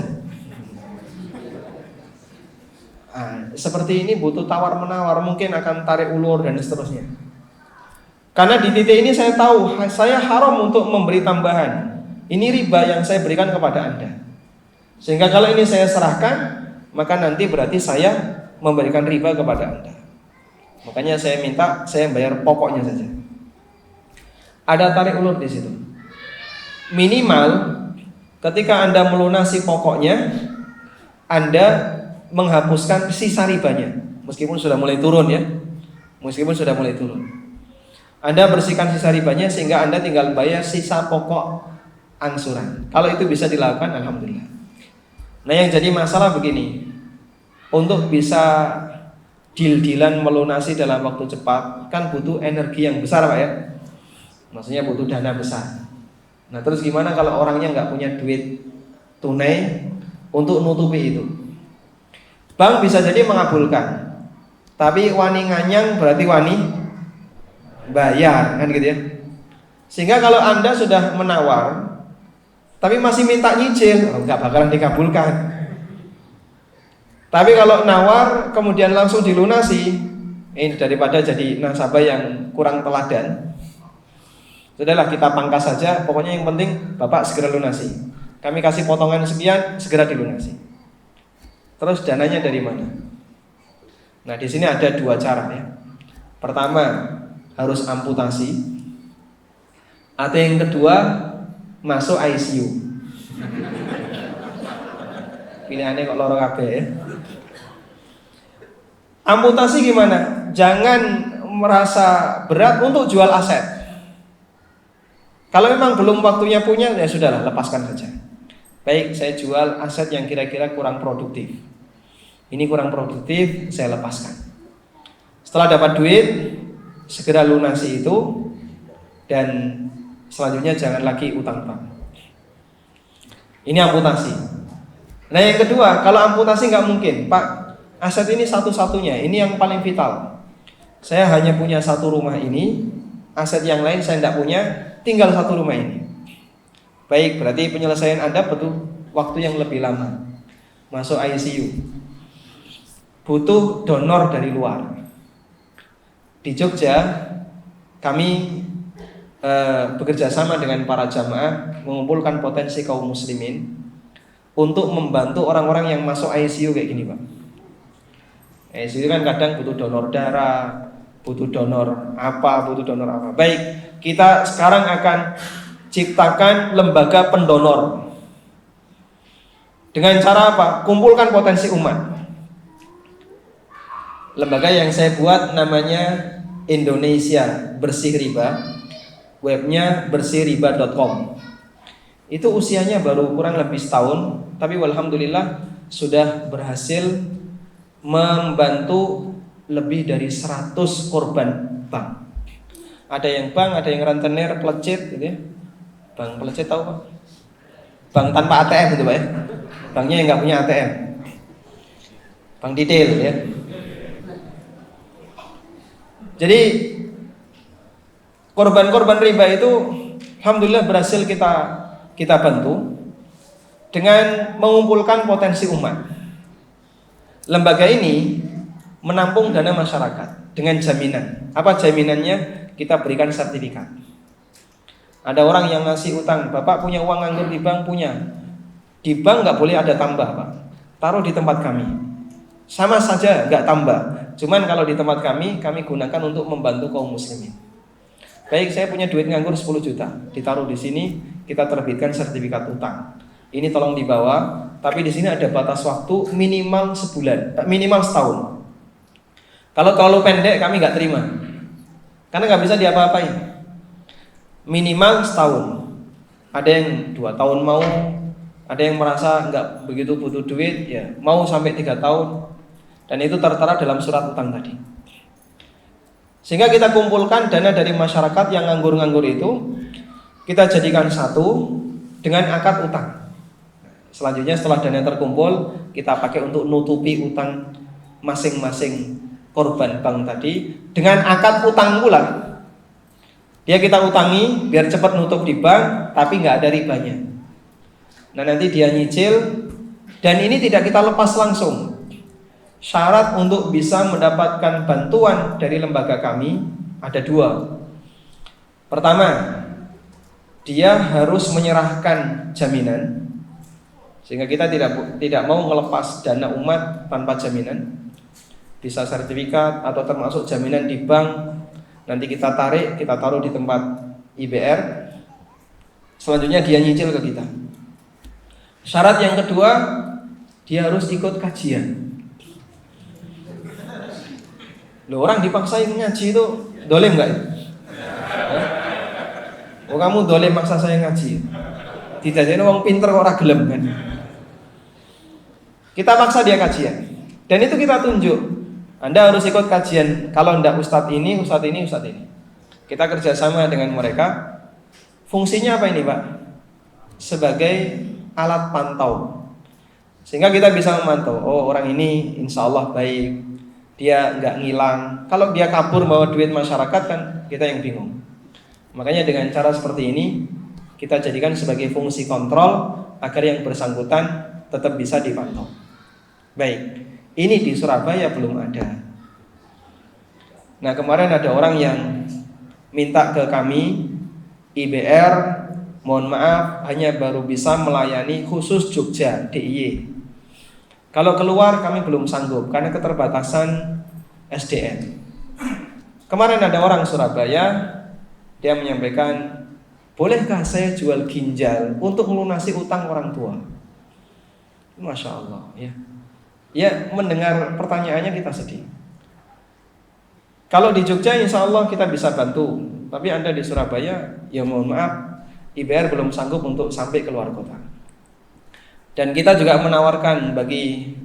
Seperti ini butuh tawar-menawar, mungkin akan tarik ulur dan seterusnya. Karena di titik ini saya tahu saya haram untuk memberi tambahan. Ini riba yang saya berikan kepada Anda. Sehingga kalau ini saya serahkan, maka nanti berarti saya memberikan riba kepada Anda. Makanya saya minta saya bayar pokoknya saja. Ada tarik ulur di situ. Minimal ketika Anda melunasi pokoknya, Anda menghapuskan sisa ribanya. Meskipun sudah mulai turun ya. Anda bersihkan sisa ribanya sehingga Anda tinggal bayar sisa pokok angsuran. Kalau itu bisa dilakukan, alhamdulillah. Nah, yang jadi masalah begini. Untuk bisa deal-dealan melunasi dalam waktu cepat kan butuh energi yang besar, Pak ya. Maksudnya butuh dana besar. Nah, terus gimana kalau orangnya nggak punya duit tunai untuk nutupi itu? Bank bisa jadi mengabulkan, tapi wani nganyang berarti wani bayar, kan gitu ya. Sehingga kalau Anda sudah menawar tapi masih minta nyicil, nggak bakalan dikabulkan. Tapi kalau nawar kemudian langsung dilunasi, ini daripada jadi nasabah yang kurang teladan, sudahlah kita pangkas saja. Pokoknya yang penting Bapak segera lunasi. Kami kasih potongan sekian, segera dilunasi. Terus dananya dari mana? Nah, di sini ada 2 cara ya. Pertama, harus amputasi. Atau yang kedua, masuk ICU. Pilihannya kok loro kabeh ya. Amputasi gimana? Jangan merasa berat untuk jual aset. Kalau memang belum waktunya punya, ya sudahlah, lepaskan saja. Baik, saya jual aset yang kira-kira kurang produktif. Ini kurang produktif, saya lepaskan. Setelah dapat duit, segera lunasi itu. Dan selanjutnya jangan lagi utang bank. Ini amputasi. Nah, yang kedua, kalau amputasi nggak mungkin, Pak, aset ini satu-satunya, ini yang paling vital. Saya hanya punya 1 rumah ini, aset yang lain saya tidak punya, tinggal 1 rumah ini. Baik, berarti penyelesaian Anda butuh waktu yang lebih lama. Masuk ICU. Butuh donor dari luar. Di Jogja, kami bekerja sama dengan para jamaah mengumpulkan potensi kaum muslimin untuk membantu orang-orang yang masuk ICU kayak gini, Pak. ICU kan kadang butuh donor darah, butuh donor apa. Baik, kita sekarang akan ciptakan lembaga pendonor. Dengan cara apa? Kumpulkan potensi umat. Lembaga yang saya buat namanya Indonesia Bersih Riba. Webnya bersihriba.com. Itu usianya baru kurang lebih setahun, tapi alhamdulillah sudah berhasil membantu lebih dari 100 korban bank. Ada yang bank, ada yang rentenir, pelecit gitu ya. Bank pelecit tahu Pak? Bank tanpa ATM gitu Pak ya. Banknya yang nggak punya ATM. Bank detail ya. Jadi korban-korban riba itu alhamdulillah berhasil kita bantu dengan mengumpulkan potensi umat. Lembaga ini menampung dana masyarakat dengan jaminan. Apa jaminannya? Kita berikan sertifikat. Ada orang yang ngasih utang, Bapak punya uang nganggur di bank? Punya. Di bank nggak boleh ada tambah Pak. Taruh di tempat kami. Sama saja nggak tambah. Cuman kalau di tempat kami gunakan untuk membantu kaum muslimin. Baik, saya punya duit nganggur 10 juta, ditaruh di sini, kita terbitkan sertifikat utang. Ini tolong dibawa, tapi di sini ada batas waktu minimal sebulan, minimal setahun. Kalau terlalu pendek kami nggak terima, karena nggak bisa diapa-apain. Minimal setahun. Ada yang 2 tahun mau, ada yang merasa nggak begitu butuh duit, ya mau sampai 3 tahun. Dan itu tertera dalam surat utang tadi. Sehingga kita kumpulkan dana dari masyarakat yang nganggur-nganggur itu, kita jadikan satu dengan akad utang. Selanjutnya setelah dana terkumpul, kita pakai untuk nutupi utang masing-masing korban bank tadi dengan akad utang pula. Dia kita utangi biar cepat nutup di bank, tapi nggak ada ribanya. Nah nanti dia nyicil, dan ini tidak kita lepas langsung. Syarat untuk bisa mendapatkan bantuan dari lembaga kami ada 2. Pertama, dia harus menyerahkan jaminan, sehingga kita tidak mau melepas dana umat tanpa jaminan. Bisa sertifikat atau termasuk jaminan di bank, nanti kita tarik, kita taruh di tempat IBR. Selanjutnya dia nyicil ke kita. Syarat yang kedua, dia harus ikut kajian. Loh, orang dipaksain ngaji itu dolim gak? Oh kamu dolim maksa saya ngaji. Tidak jadi orang pinter kok ora gelem kan. Kita paksa dia kajian. Dan itu kita tunjuk. Anda harus ikut kajian. Kalau enggak ustadz ini, ustadz ini, ustadz ini. Kita kerjasama dengan mereka. Fungsinya apa ini Pak? Sebagai alat pantau. Sehingga kita bisa memantau. Oh orang ini insya Allah baik, dia nggak ngilang. Kalau dia kabur bawa duit masyarakat kan kita yang bingung. Makanya dengan cara seperti ini kita jadikan sebagai fungsi kontrol agar yang bersangkutan tetap bisa dipantau. Baik, ini di Surabaya belum ada. Nah kemarin ada orang yang minta ke kami, IBR mohon maaf hanya baru bisa melayani khusus Jogja DIY. Kalau keluar kami belum sanggup karena keterbatasan SDM. Kemarin ada orang Surabaya, dia menyampaikan, bolehkah saya jual ginjal untuk melunasi utang orang tua? Masya Allah ya. Ya mendengar pertanyaannya kita sedih. Kalau di Jogja insya Allah kita bisa bantu. Tapi Anda di Surabaya, ya mohon maaf, IBR belum sanggup untuk sampai keluar kota. Dan kita juga menawarkan bagi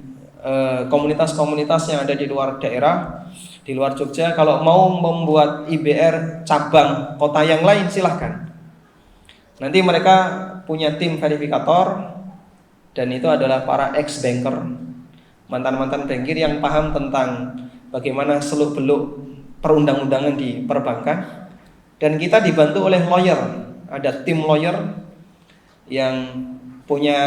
komunitas-komunitas yang ada di luar daerah, di luar Jogja, kalau mau membuat IBR cabang kota yang lain silahkan. Nanti mereka punya tim verifikator, dan itu adalah para ex-banker, mantan-mantan bankir yang paham tentang bagaimana seluk-beluk perundang-undangan di perbankan. Dan kita dibantu oleh lawyer, ada tim lawyer yang punya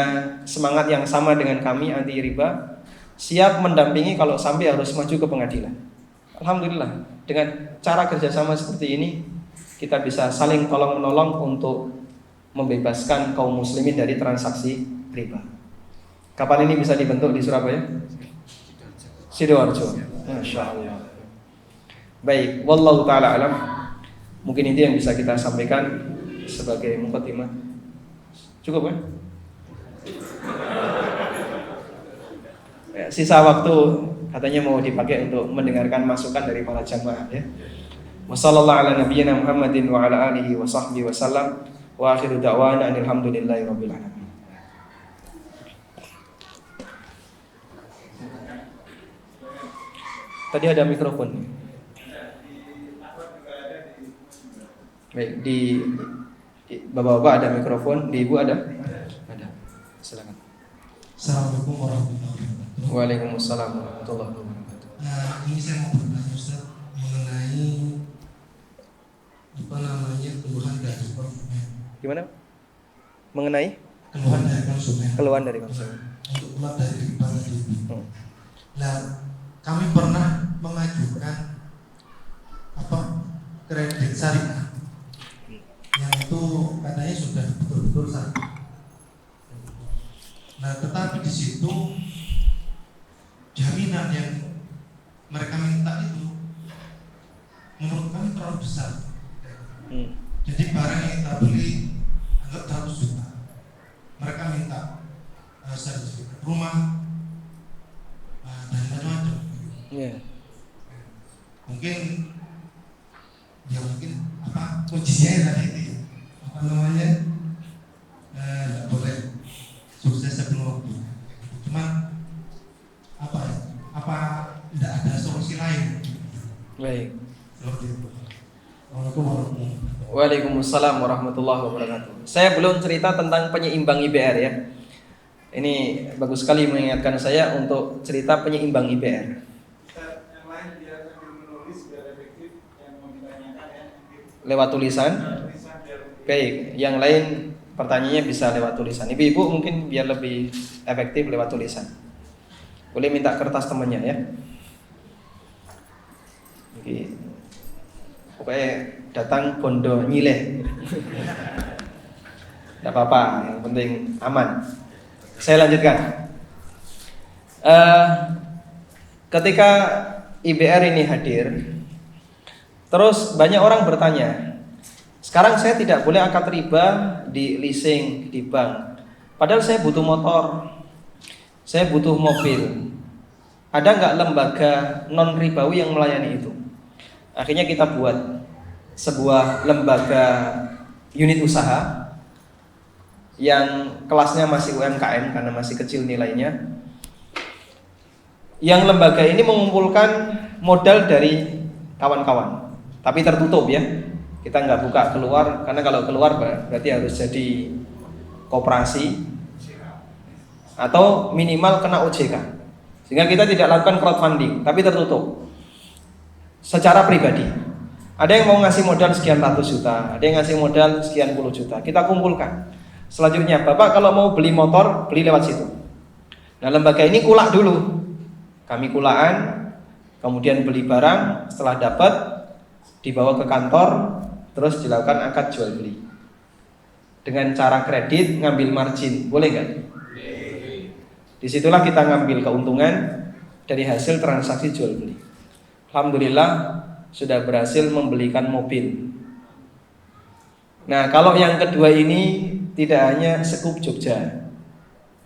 semangat yang sama dengan kami anti riba, siap mendampingi kalau sampai harus maju ke pengadilan. Alhamdulillah dengan cara kerjasama seperti ini kita bisa saling tolong menolong untuk membebaskan kaum muslimin dari transaksi riba. Kapan ini bisa dibentuk di Surabaya? Sidoarjo. Masya Allah. Baik, wallahu taala alam. Mungkin itu yang bisa kita sampaikan sebagai muqaddimah. Cukup kan? Sisa waktu katanya mau dipakai untuk mendengarkan masukan dari para jamaah ya. Wassallallahu ala nabiyyina Muhammadin wa ala alihi wa sahbihi wasallam. Wa akhiru da'wana alhamdulillahi rabbil alamin. Tadi ada mikrofon. Baik, di bapak-bapak ada mikrofon, di ibu ada? Ada. Silakan. Assalamualaikum warahmatullahi wabarakatuh. Waalaikumsalam warahmatullahi wabarakatuh. Ini saya mau bertanya Ustaz mengenai keluhan dari konsumen. Gimana? Mengenai Keluhan dari konsumen. keluhan dari konsumen. Untuk keluar dari riba tadi. Nah, kami pernah mengajukan kredit syariah yang itu katanya sudah betul-betul syariah. Nah, tetapi di situ jaminan yang mereka minta itu menurut kami terlalu besar. Jadi barang yang kita beli anggap 100 juta, mereka minta sertifikat rumah dan macam-macam. Mungkin kuncinya tadi itu Waalaikumsalam warahmatullahi wabarakatuh. Saya belum cerita tentang penyeimbang IBR ya. Ini bagus sekali mengingatkan saya untuk cerita penyeimbang IBR. Yang lain biar sambil menulis biar efektif, yang mau ditanyakan ya. Lewat tulisan. Tulisan biar Baik, yang lain pertanyaannya bisa lewat tulisan. Ibu-ibu mungkin biar lebih efektif lewat tulisan. Boleh minta kertas temannya ya. Oke. Pokoknya datang bondo nyileh. Tidak apa-apa, yang penting aman. Saya lanjutkan. Ketika IBR ini hadir, terus banyak orang bertanya, sekarang saya tidak boleh akad riba di leasing di bank. Padahal saya butuh motor, saya butuh mobil. Ada nggak lembaga non ribawi yang melayani itu? Akhirnya kita buat sebuah lembaga unit usaha yang kelasnya masih UMKM karena masih kecil nilainya. Yang lembaga ini mengumpulkan modal dari kawan-kawan, tapi tertutup ya. Kita nggak buka keluar, karena kalau keluar berarti harus jadi koperasi atau minimal kena OJK. Sehingga kita tidak lakukan crowdfunding, tapi tertutup secara pribadi. Ada yang mau ngasih modal sekian ratus juta, ada yang ngasih modal sekian puluh juta. Kita kumpulkan. Selanjutnya, Bapak kalau mau beli motor, beli lewat situ. Nah, lembaga ini kulak dulu. Kami kulaan, kemudian beli barang, setelah dapat dibawa ke kantor, terus dilakukan akad jual beli. Dengan cara kredit, ngambil margin, boleh nggak? Disitulah kita ngambil keuntungan dari hasil transaksi jual beli. Alhamdulillah sudah berhasil membelikan mobil. Nah, kalau yang kedua ini tidak hanya sekup Jogja,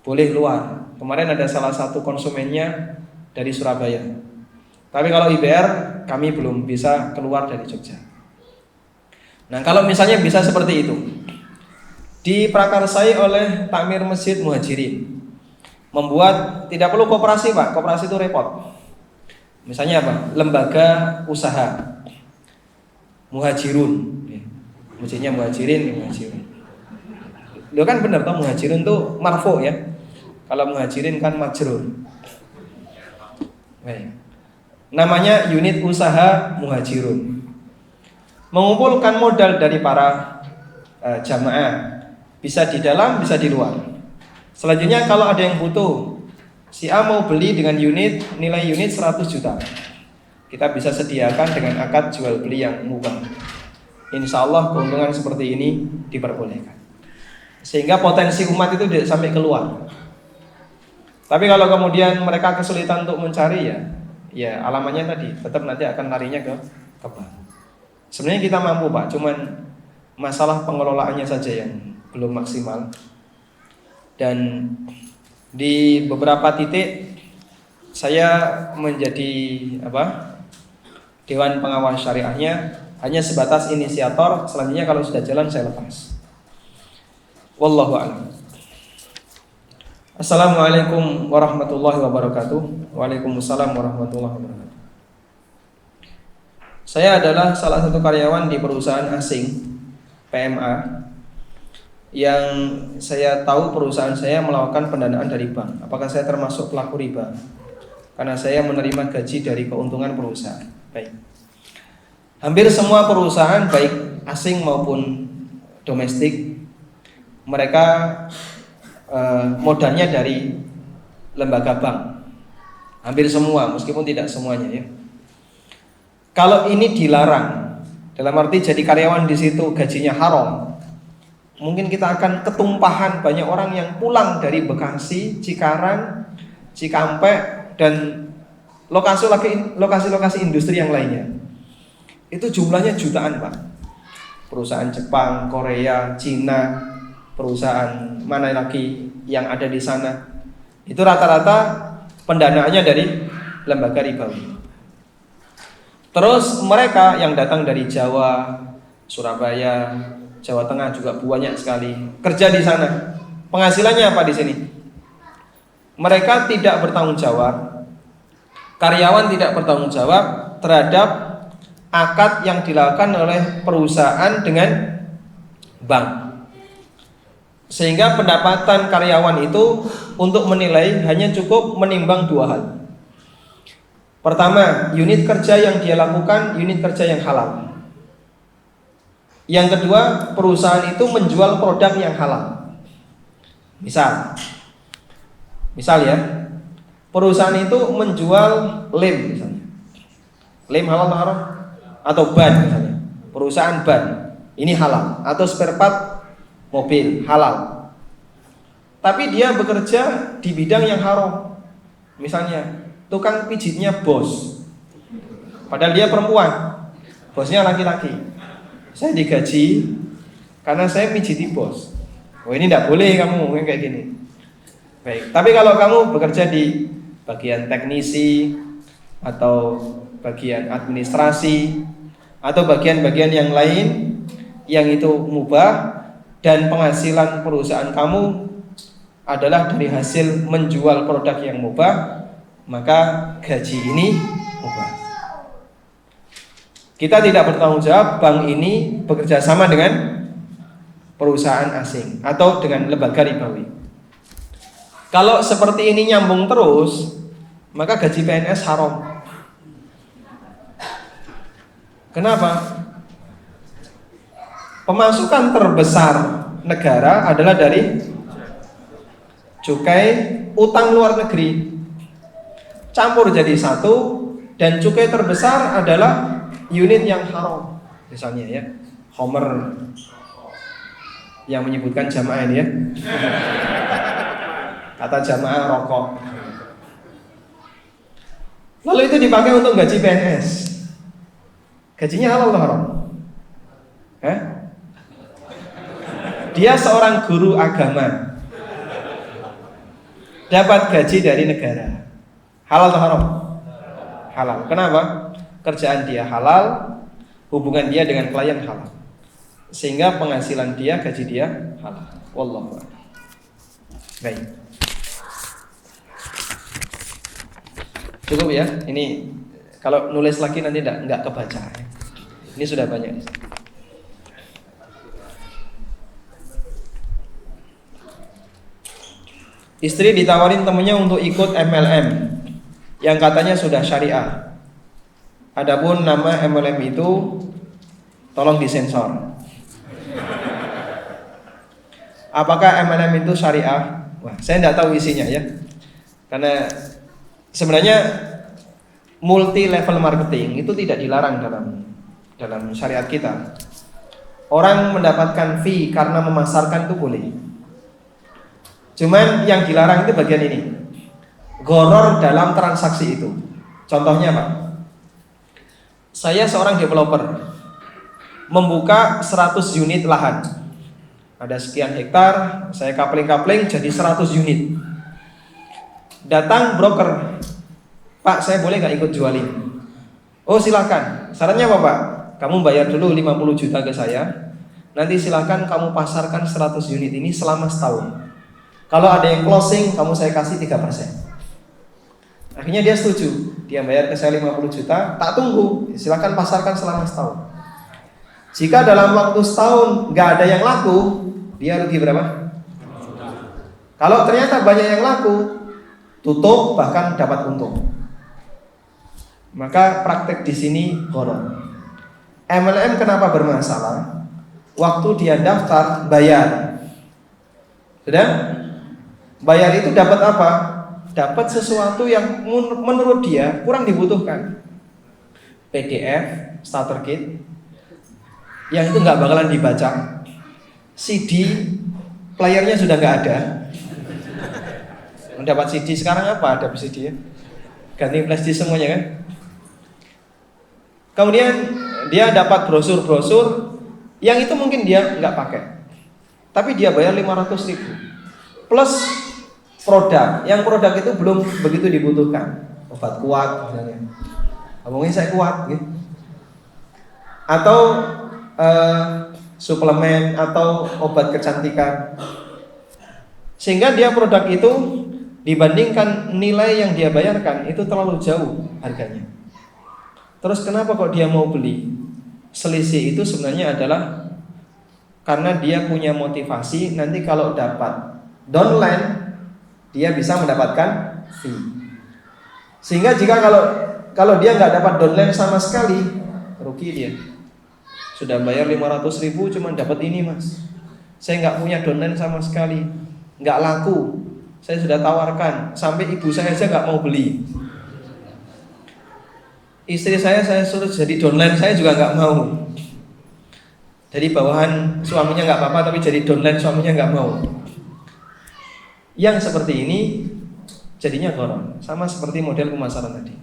boleh luar. Kemarin ada salah satu konsumennya dari Surabaya. Tapi kalau IBR kami belum bisa keluar dari Jogja. Nah, kalau misalnya bisa seperti itu, diprakarsai oleh Takmir Masjid Muhajirin, membuat tidak perlu koperasi Pak, koperasi itu repot. Misalnya apa? Lembaga usaha Muhajirun, masjidnya Muhajirin. Lo kan benar toh, Muhajirun tuh marfu ya. Kalau Muhajirin kan majrur. Namanya unit usaha Muhajirun. Mengumpulkan modal dari para jamaah, bisa di dalam, bisa di luar. Selanjutnya kalau ada yang butuh, si A mau beli dengan unit, nilai unit 100 juta. Kita bisa sediakan dengan akad jual beli yang mubah. Insya Allah keuntungan seperti ini diperbolehkan. Sehingga potensi umat itu tidak sampai keluar. Tapi kalau kemudian mereka kesulitan untuk mencari ya alamannya tadi, tetap nanti akan larinya ke bank. Sebenarnya kita mampu Pak, cuman masalah pengelolaannya saja yang belum maksimal. Dan di beberapa titik saya menjadi Dewan Pengawas Syariahnya hanya sebatas inisiator. Selanjutnya kalau sudah jalan saya lepas. Wallahu a'lam. Assalamualaikum warahmatullahi wabarakatuh. Waalaikumsalam warahmatullahi wabarakatuh. Saya adalah salah satu karyawan di perusahaan asing PMA yang saya tahu perusahaan saya melakukan pendanaan dari bank. Apakah saya termasuk pelaku riba? Karena saya menerima gaji dari keuntungan perusahaan. Baik. Hampir semua perusahaan baik asing maupun domestik, mereka modalnya dari lembaga bank. Hampir semua, meskipun tidak semuanya ya. Kalau ini dilarang, dalam arti jadi karyawan di situ gajinya haram, mungkin kita akan ketumpahan banyak orang yang pulang dari Bekasi, Cikarang, Cikampek dan lokasi-lokasi industri yang lainnya. Itu jumlahnya jutaan Pak. Perusahaan Jepang, Korea, Cina, perusahaan mana lagi yang ada di sana, itu rata-rata pendanaannya dari lembaga ribawi. Terus mereka yang datang dari Jawa, Surabaya, Jawa Tengah juga banyak sekali kerja di sana. Penghasilannya apa di sini? Mereka tidak bertanggung jawab, karyawan tidak bertanggung jawab terhadap akad yang dilakukan oleh perusahaan dengan bank. Sehingga pendapatan karyawan itu untuk menilai hanya cukup menimbang dua hal. Pertama, unit kerja yang dia lakukan unit kerja yang halal. Yang kedua, perusahaan itu menjual produk yang halal. Misal ya, perusahaan itu menjual lem misalnya. Lem halal atau haram? Atau ban misalnya. Perusahaan ban, ini halal. Atau spare part mobil, halal. Tapi dia bekerja di bidang yang haram. Misalnya, tukang pijitnya bos. Padahal dia perempuan. Bosnya laki-laki. Saya digaji karena saya mijiti bos. Oh, ini tidak boleh kamu kayak gini. Baik, tapi kalau kamu bekerja di bagian teknisi atau bagian administrasi atau bagian-bagian yang lain yang itu mubah dan penghasilan perusahaan kamu adalah dari hasil menjual produk yang mubah, maka gaji ini mubah. Kita tidak bertanggung jawab bank ini bekerja sama dengan perusahaan asing atau dengan lembaga ribawi. Kalau seperti ini nyambung terus, maka gaji PNS haram. Kenapa? Pemasukan terbesar negara adalah dari cukai utang luar negeri. Campur jadi satu, dan cukai terbesar adalah unit yang haram. Misalnya ya, Homer yang menyebutkan jamaah ini ya. Kata jamaah rokok. Lalu itu dipakai untuk gaji PNS. Gajinya halal atau haram? Dia seorang guru agama, dapat gaji dari negara. Halal atau haram? Halal. Kenapa? Kerjaan dia halal, hubungan dia dengan klien halal, sehingga penghasilan dia, gaji dia halal. Wallahu a'lam. Baik. Cukup ya. Ini kalau nulis lagi nanti enggak kebaca. Ini sudah banyak. Istri ditawarin temennya untuk ikut MLM yang katanya sudah syariah. Adapun nama MLM itu tolong disensor. Apakah MLM itu syariah? Wah, saya tidak tahu isinya ya. Karena sebenarnya multi level marketing itu tidak dilarang dalam syariat kita. Orang mendapatkan fee karena memasarkan itu boleh. Cuman yang dilarang itu bagian ini. Gharar dalam transaksi itu. Contohnya Pak, saya seorang developer membuka 100 unit lahan. Ada sekian hektar, saya kapling-kapling jadi 100 unit. Datang broker, Pak saya boleh gak ikut jualin? Oh silakan. Syaratnya apa Pak? Kamu bayar dulu 50 juta ke saya. Nanti silakan kamu pasarkan 100 unit ini selama setahun. Kalau ada yang closing, kamu saya kasih 3%. Akhirnya dia setuju. Dia bayar ke saya 50 juta, tak tunggu, silakan pasarkan selama setahun. Jika dalam waktu setahun gak ada yang laku, dia rugi berapa? Kalau ternyata banyak yang laku, tutup bahkan dapat untung. Maka praktek di sini gharar. MLM kenapa bermasalah? Waktu dia daftar bayar, sudah? Bayar itu dapat apa? Dapat sesuatu yang menurut dia kurang dibutuhkan. PDF, starter kit, yang itu nggak bakalan dibaca. CD, playernya sudah nggak ada. Mendapat CD sekarang apa? Ada CD ya? Ganti flash disk semuanya kan? Kemudian dia dapat brosur-brosur yang itu mungkin dia nggak pakai, tapi dia bayar 500.000 plus produk, yang produk itu belum begitu dibutuhkan, obat kuat misalnya, ngomongin saya kuat gitu. Atau suplemen atau obat kecantikan, sehingga dia produk itu dibandingkan nilai yang dia bayarkan itu terlalu jauh harganya, Terus kenapa kok dia mau beli? Selisih itu sebenarnya adalah karena dia punya motivasi nanti kalau dapat downline dia bisa mendapatkan fee. Sehingga jika kalau dia nggak dapat downline sama sekali, rugi dia. Sudah bayar 500.000 cuma dapat ini mas. Saya nggak punya downline sama sekali, nggak laku. Saya sudah tawarkan, sampai ibu saya aja nggak mau beli. Istri saya suruh jadi downline, saya juga nggak mau. Jadi bawahan suaminya nggak apa-apa, tapi jadi downline suaminya nggak mau. Yang seperti ini jadinya gharar, sama seperti model pemasaran tadi.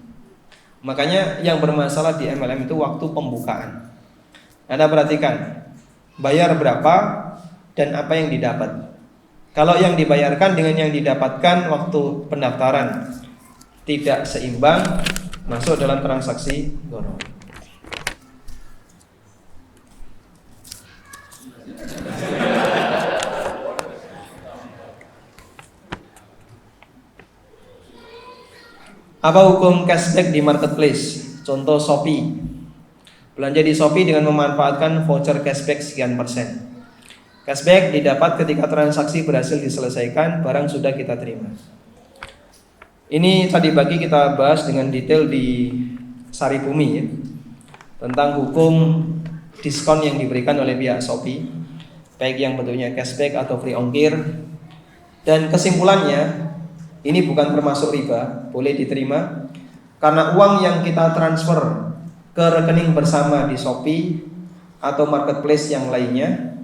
Makanya yang bermasalah di MLM itu waktu pembukaan. Anda perhatikan, bayar berapa dan apa yang didapat. Kalau yang dibayarkan dengan yang didapatkan waktu pendaftaran tidak seimbang, masuk dalam transaksi gharar. Apa hukum cashback di marketplace? Contoh Shopee. Belanja di Shopee dengan memanfaatkan voucher cashback sekian persen. Cashback didapat ketika transaksi berhasil diselesaikan, barang sudah kita terima. Ini tadi pagi kita bahas dengan detail di Saribumi ya, tentang hukum diskon yang diberikan oleh pihak Shopee, baik yang bentuknya cashback atau free ongkir. Dan kesimpulannya, ini bukan termasuk riba, boleh diterima karena uang yang kita transfer ke rekening bersama di Shopee atau marketplace yang lainnya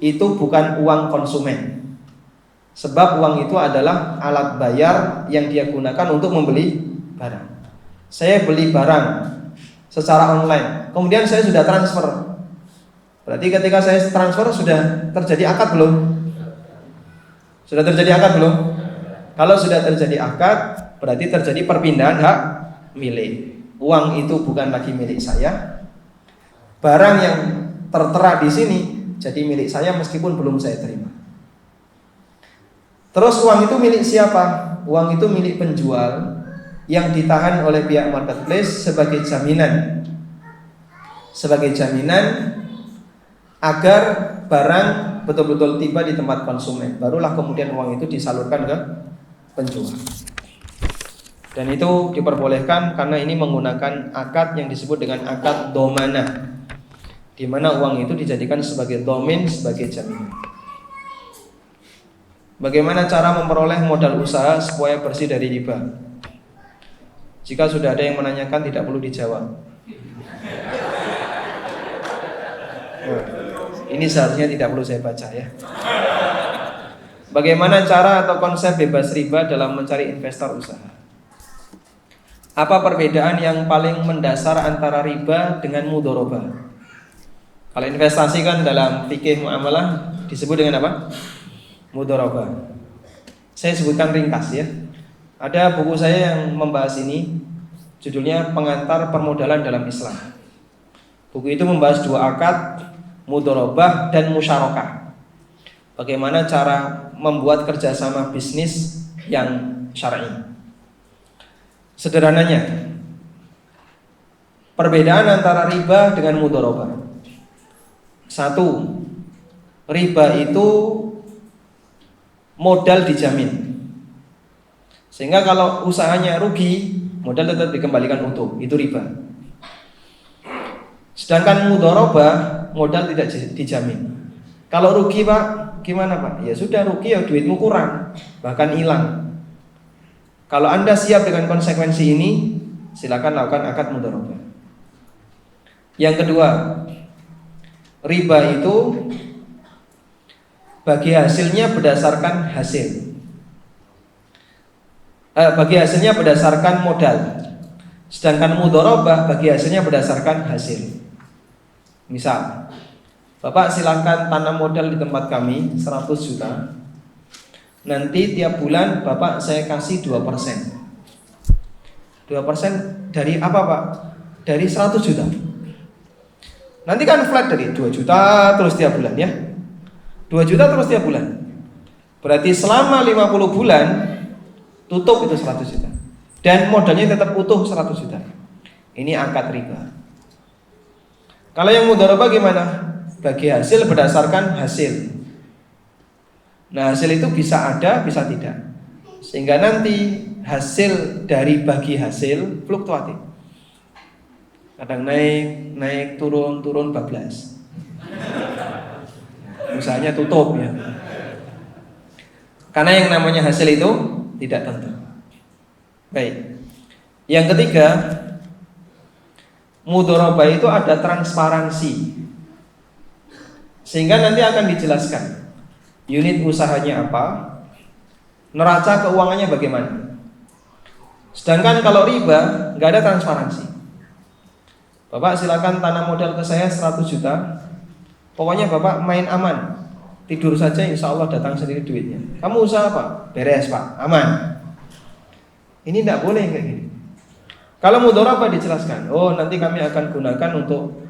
itu bukan uang konsumen. Sebab uang itu adalah alat bayar yang dia gunakan untuk membeli barang. Saya beli barang secara online, kemudian saya sudah transfer. Berarti ketika saya transfer sudah terjadi akad belum? Sudah terjadi akad belum? Kalau sudah terjadi akad, berarti terjadi perpindahan hak milik. Uang itu bukan lagi milik saya. Barang yang tertera di sini jadi milik saya meskipun belum saya terima. Terus uang itu milik siapa? Uang itu milik penjual yang ditahan oleh pihak marketplace sebagai jaminan. Sebagai jaminan agar barang betul-betul tiba di tempat konsumen. Barulah kemudian uang itu disalurkan ke penjual. Dan itu diperbolehkan karena ini menggunakan akad yang disebut dengan akad domanah, di mana uang itu dijadikan sebagai domain, sebagai jaminan. Bagaimana cara memperoleh modal usaha supaya bersih dari riba? Jika sudah ada yang menanyakan tidak perlu dijawab. Ini seharusnya tidak perlu saya baca ya. Bagaimana cara atau konsep bebas riba dalam mencari investor usaha? Apa perbedaan yang paling mendasar antara riba dengan mudharabah? Kalau investasi kan dalam fikih muamalah disebut dengan apa? Mudharabah. Saya sebutkan ringkas ya. Ada buku saya yang membahas ini, judulnya Pengantar Permodalan dalam Islam. Buku itu membahas dua akad, mudharabah dan musyarakah. Bagaimana cara membuat kerjasama bisnis yang syar'i. Sederhananya, perbedaan antara riba dengan mudharabah. Satu, riba itu modal dijamin. Sehingga kalau usahanya rugi, modal tetap dikembalikan utuh, itu riba. Sedangkan mudharabah, modal tidak dijamin. Kalau rugi Pak, gimana Pak? Ya sudah rugi ya duitmu kurang, bahkan hilang. Kalau Anda siap dengan konsekuensi ini, silakan lakukan akad mudharabah. Yang kedua, riba itu bagi hasilnya berdasarkan hasil. Bagi hasilnya berdasarkan modal. Sedangkan mudharabah bagi hasilnya berdasarkan hasil. Misal, Bapak silakan tanam modal di tempat kami 100 juta. Nanti tiap bulan Bapak saya kasih 2%. 2% dari apa Pak? Dari 100 juta. Nanti kan flat dari 2 juta terus tiap bulan ya. 2 juta terus tiap bulan. Berarti selama 50 bulan tutup itu 100 juta. Dan modalnya tetap utuh 100 juta. Ini akad riba. Kalau yang mudharabah gimana? Bagi hasil berdasarkan hasil. Nah, hasil itu bisa ada, bisa tidak. Sehingga nanti hasil dari bagi hasil fluktuatif. Kadang naik, turun bablas. Usahanya tutup ya. Karena yang namanya hasil itu tidak tentu. Baik. Yang ketiga, mudharabah itu ada transparansi. Sehingga nanti akan dijelaskan unit usahanya apa, neraca keuangannya bagaimana. Sedangkan kalau riba nggak ada transparansi. Bapak silakan tanam modal ke saya 100 juta. Pokoknya Bapak main aman. Tidur saja insya Allah datang sendiri duitnya. Kamu usaha apa? Beres Pak, aman. Ini tidak boleh kayak gini. Kalau mudharabah dijelaskan, oh nanti kami akan gunakan untuk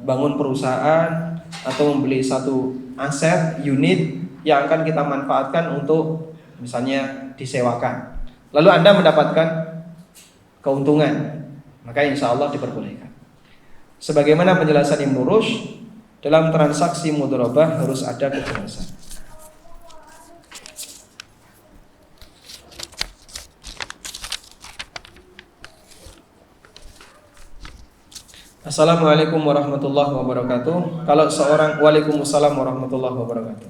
bangun perusahaan atau membeli satu aset unit yang akan kita manfaatkan untuk misalnya disewakan. Lalu Anda mendapatkan keuntungan, maka insya Allah diperbolehkan. Sebagaimana penjelasan Ibnu Rushd, dalam transaksi mudharabah harus ada kejelasan. Assalamualaikum warahmatullahi wabarakatuh. Waalaikumsalam warahmatullahi wabarakatuh.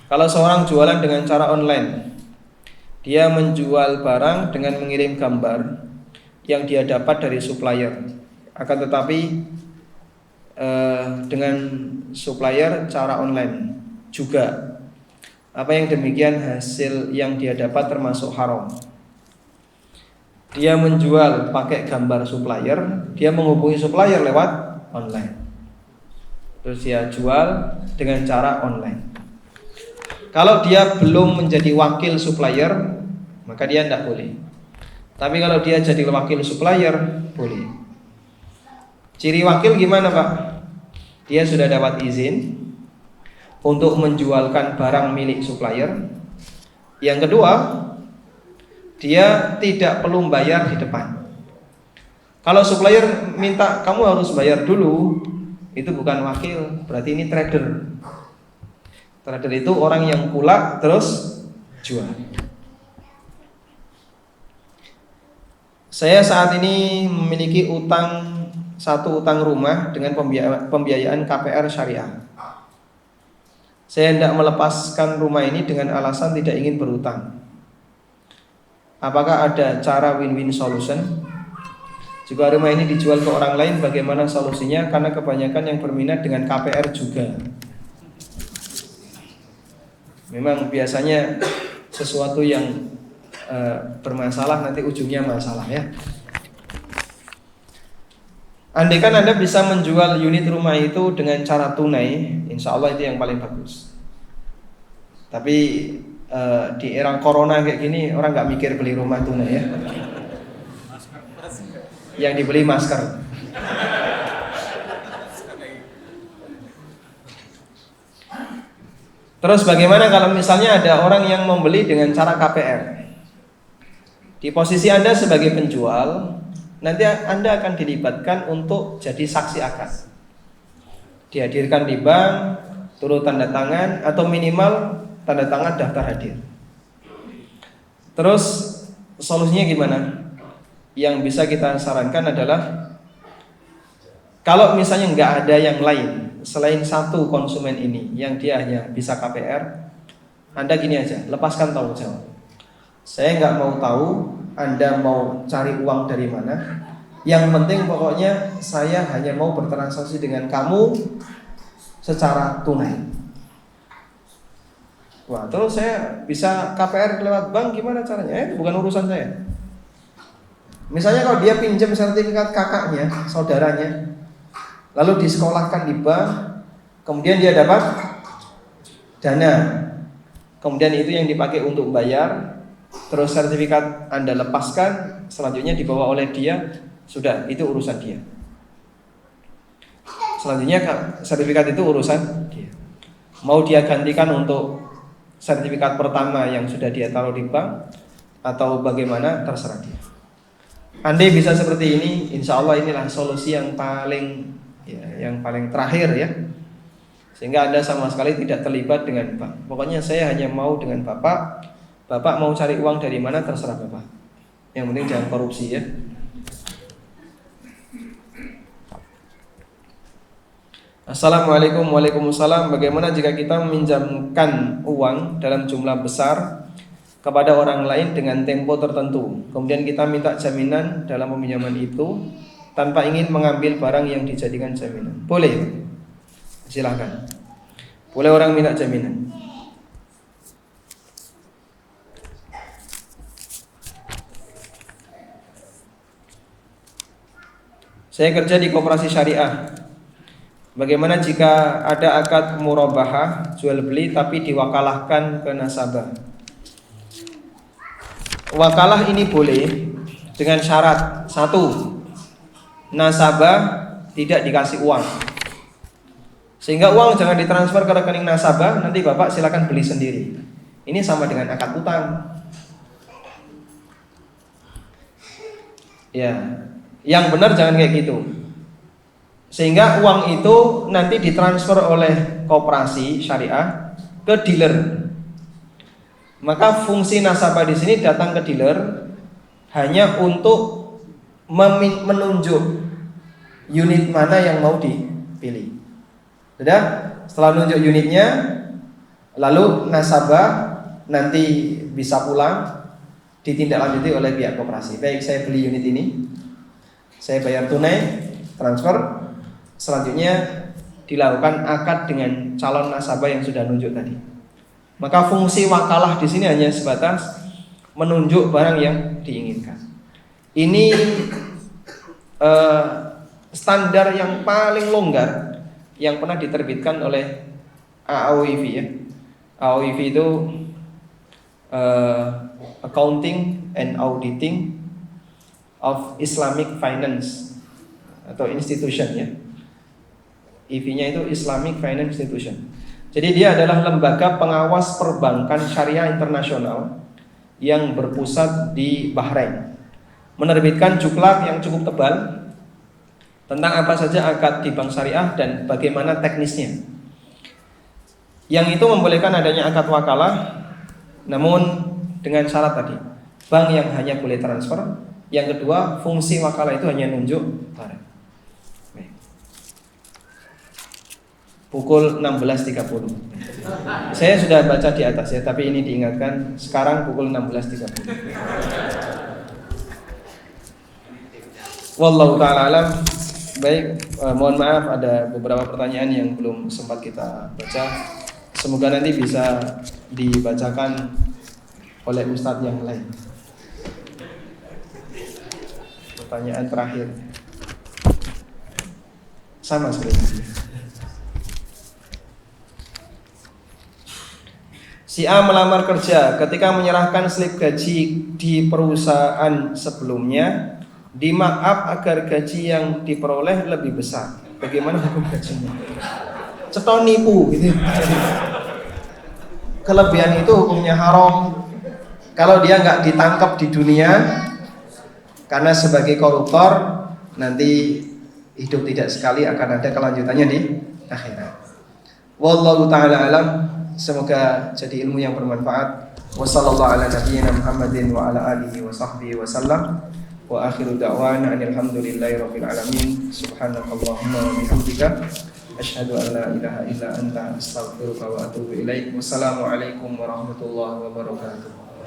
Kalau seorang jualan dengan cara online, dia menjual barang dengan mengirim gambar yang dia dapat dari supplier. Akan tetapi dengan supplier cara online juga. Apa yang demikian hasil yang dia dapat termasuk haram. Dia menjual pakai gambar supplier, dia menghubungi supplier lewat online. Terus dia jual dengan cara online. Kalau dia belum menjadi wakil supplier, maka dia tidak boleh. Tapi kalau dia jadi wakil supplier, boleh. Ciri wakil gimana Pak? Dia sudah dapat izin untuk menjualkan barang milik supplier. Yang kedua, dia tidak perlu bayar di depan. Kalau supplier minta kamu harus bayar dulu, itu bukan wakil, berarti ini trader. Trader itu orang yang kulak terus jual. Saya saat ini memiliki satu utang rumah dengan pembiayaan KPR syariah. Saya hendak melepaskan rumah ini dengan alasan tidak ingin berutang. Apakah ada cara win-win solution? Jika rumah ini dijual ke orang lain, bagaimana solusinya? Karena kebanyakan yang berminat dengan KPR juga. Memang biasanya sesuatu yang bermasalah nanti ujungnya masalah ya. Andaikan Anda bisa menjual unit rumah itu dengan cara tunai, insya Allah itu yang paling bagus. Tapi di era corona kayak gini orang nggak mikir beli rumah tunai ya. Yang dibeli masker. Terus bagaimana kalau misalnya ada orang yang membeli dengan cara KPR? Di posisi Anda sebagai penjual, nanti Anda akan dilibatkan untuk jadi saksi akad. Dihadirkan di bank, turut tanda tangan atau minimal tanda tangan daftar hadir. Terus solusinya gimana? Yang bisa kita sarankan adalah kalau misalnya nggak ada yang lain selain satu konsumen ini yang dia hanya bisa KPR, Anda gini aja, lepaskan tanggung jawab. Saya nggak mau tahu Anda mau cari uang dari mana. Yang penting pokoknya saya hanya mau bertransaksi dengan kamu secara tunai. Wah, terus saya bisa KPR lewat bank gimana caranya? Bukan urusan saya. Misalnya kalau dia pinjam sertifikat kakaknya, saudaranya, lalu disekolahkan di bank, kemudian dia dapat dana, kemudian itu yang dipakai untuk bayar, terus sertifikat Anda lepaskan, selanjutnya dibawa oleh dia, sudah itu urusan dia. Selanjutnya sertifikat itu urusan dia. Mau dia gantikan untuk sertifikat pertama yang sudah dia taruh di bank atau bagaimana terserah dia. andai bisa seperti ini, insya Allah inilah solusi yang paling terakhir ya. Sehingga Anda sama sekali tidak terlibat dengan bank. Pokoknya saya hanya mau dengan Bapak. Bapak mau cari uang dari mana terserah Bapak. Yang penting jangan korupsi ya. Assalamualaikum. Waalaikumsalam. Bagaimana jika kita meminjamkan uang dalam jumlah besar kepada orang lain dengan tempo tertentu, kemudian kita minta jaminan dalam peminjaman itu tanpa ingin mengambil barang yang dijadikan jaminan? Boleh, silakan. Boleh orang minta jaminan. Saya kerja di koperasi syariah. Bagaimana jika ada akad murabahah jual beli tapi diwakalahkan ke nasabah? Wakalah ini boleh dengan syarat: satu, nasabah tidak dikasih uang, sehingga uang jangan ditransfer ke rekening nasabah. Nanti Bapak silakan beli sendiri. Ini sama dengan akad utang. Ya, yang benar jangan kayak gitu. Sehingga uang itu nanti ditransfer oleh koperasi syariah ke dealer. Maka fungsi nasabah di sini datang ke dealer hanya untuk menunjuk unit mana yang mau dipilih. Sudah? Setelah nunjuk unitnya, lalu nasabah nanti bisa pulang, ditindaklanjuti oleh pihak koperasi. Baik, saya beli unit ini, saya bayar tunai, transfer. Selanjutnya dilakukan akad dengan calon nasabah yang sudah nunjuk tadi. Maka fungsi wakalah di sini hanya sebatas menunjuk barang yang diinginkan. Ini standar yang paling longgar yang pernah diterbitkan oleh AAOIV ya. AAOIV itu Accounting and Auditing of Islamic Finance atau Institution ya. IV-nya itu Islamic Finance Institution. Jadi dia adalah lembaga pengawas perbankan syariah internasional yang berpusat di Bahrain. Menerbitkan juklak yang cukup tebal tentang apa saja akad di bank syariah dan bagaimana teknisnya. Yang itu membolehkan adanya akad wakalah, namun dengan syarat tadi, bank yang hanya boleh transfer. Yang kedua, fungsi wakalah itu hanya nunjuk barang. Pukul 16.30. Saya sudah baca di atas ya, tapi ini diingatkan sekarang pukul 16.30. Wallahu ta'ala alam. Baik, mohon maaf ada beberapa pertanyaan yang belum sempat kita baca. Semoga nanti bisa dibacakan oleh ustadz yang lain. Pertanyaan terakhir sama sebenarnya. Si A melamar kerja, ketika menyerahkan slip gaji di perusahaan sebelumnya, di markup agar gaji yang diperoleh lebih besar. Bagaimana hukum gajinya? Ceton nipu gitu. Kelebihan itu hukumnya haram. Kalau dia nggak ditangkap di dunia, karena sebagai koruptor nanti hidup tidak sekali akan ada kelanjutannya di akhirat. Wallahu ta'ala alam. Semoga jadi ilmu yang bermanfaat. Wassallallahu ala nabiyyina Muhammadin wa ala alihi wa sahbihi wa sallam. Wa akhiru da'wana alhamdulillahi rabbil alamin. Subhanakallahumma wa bihamdika asyhadu an la ilaha illa anta astaghfiruka wa atubu ilaik. Wassalamu alaikum warahmatullahi wabarakatuh.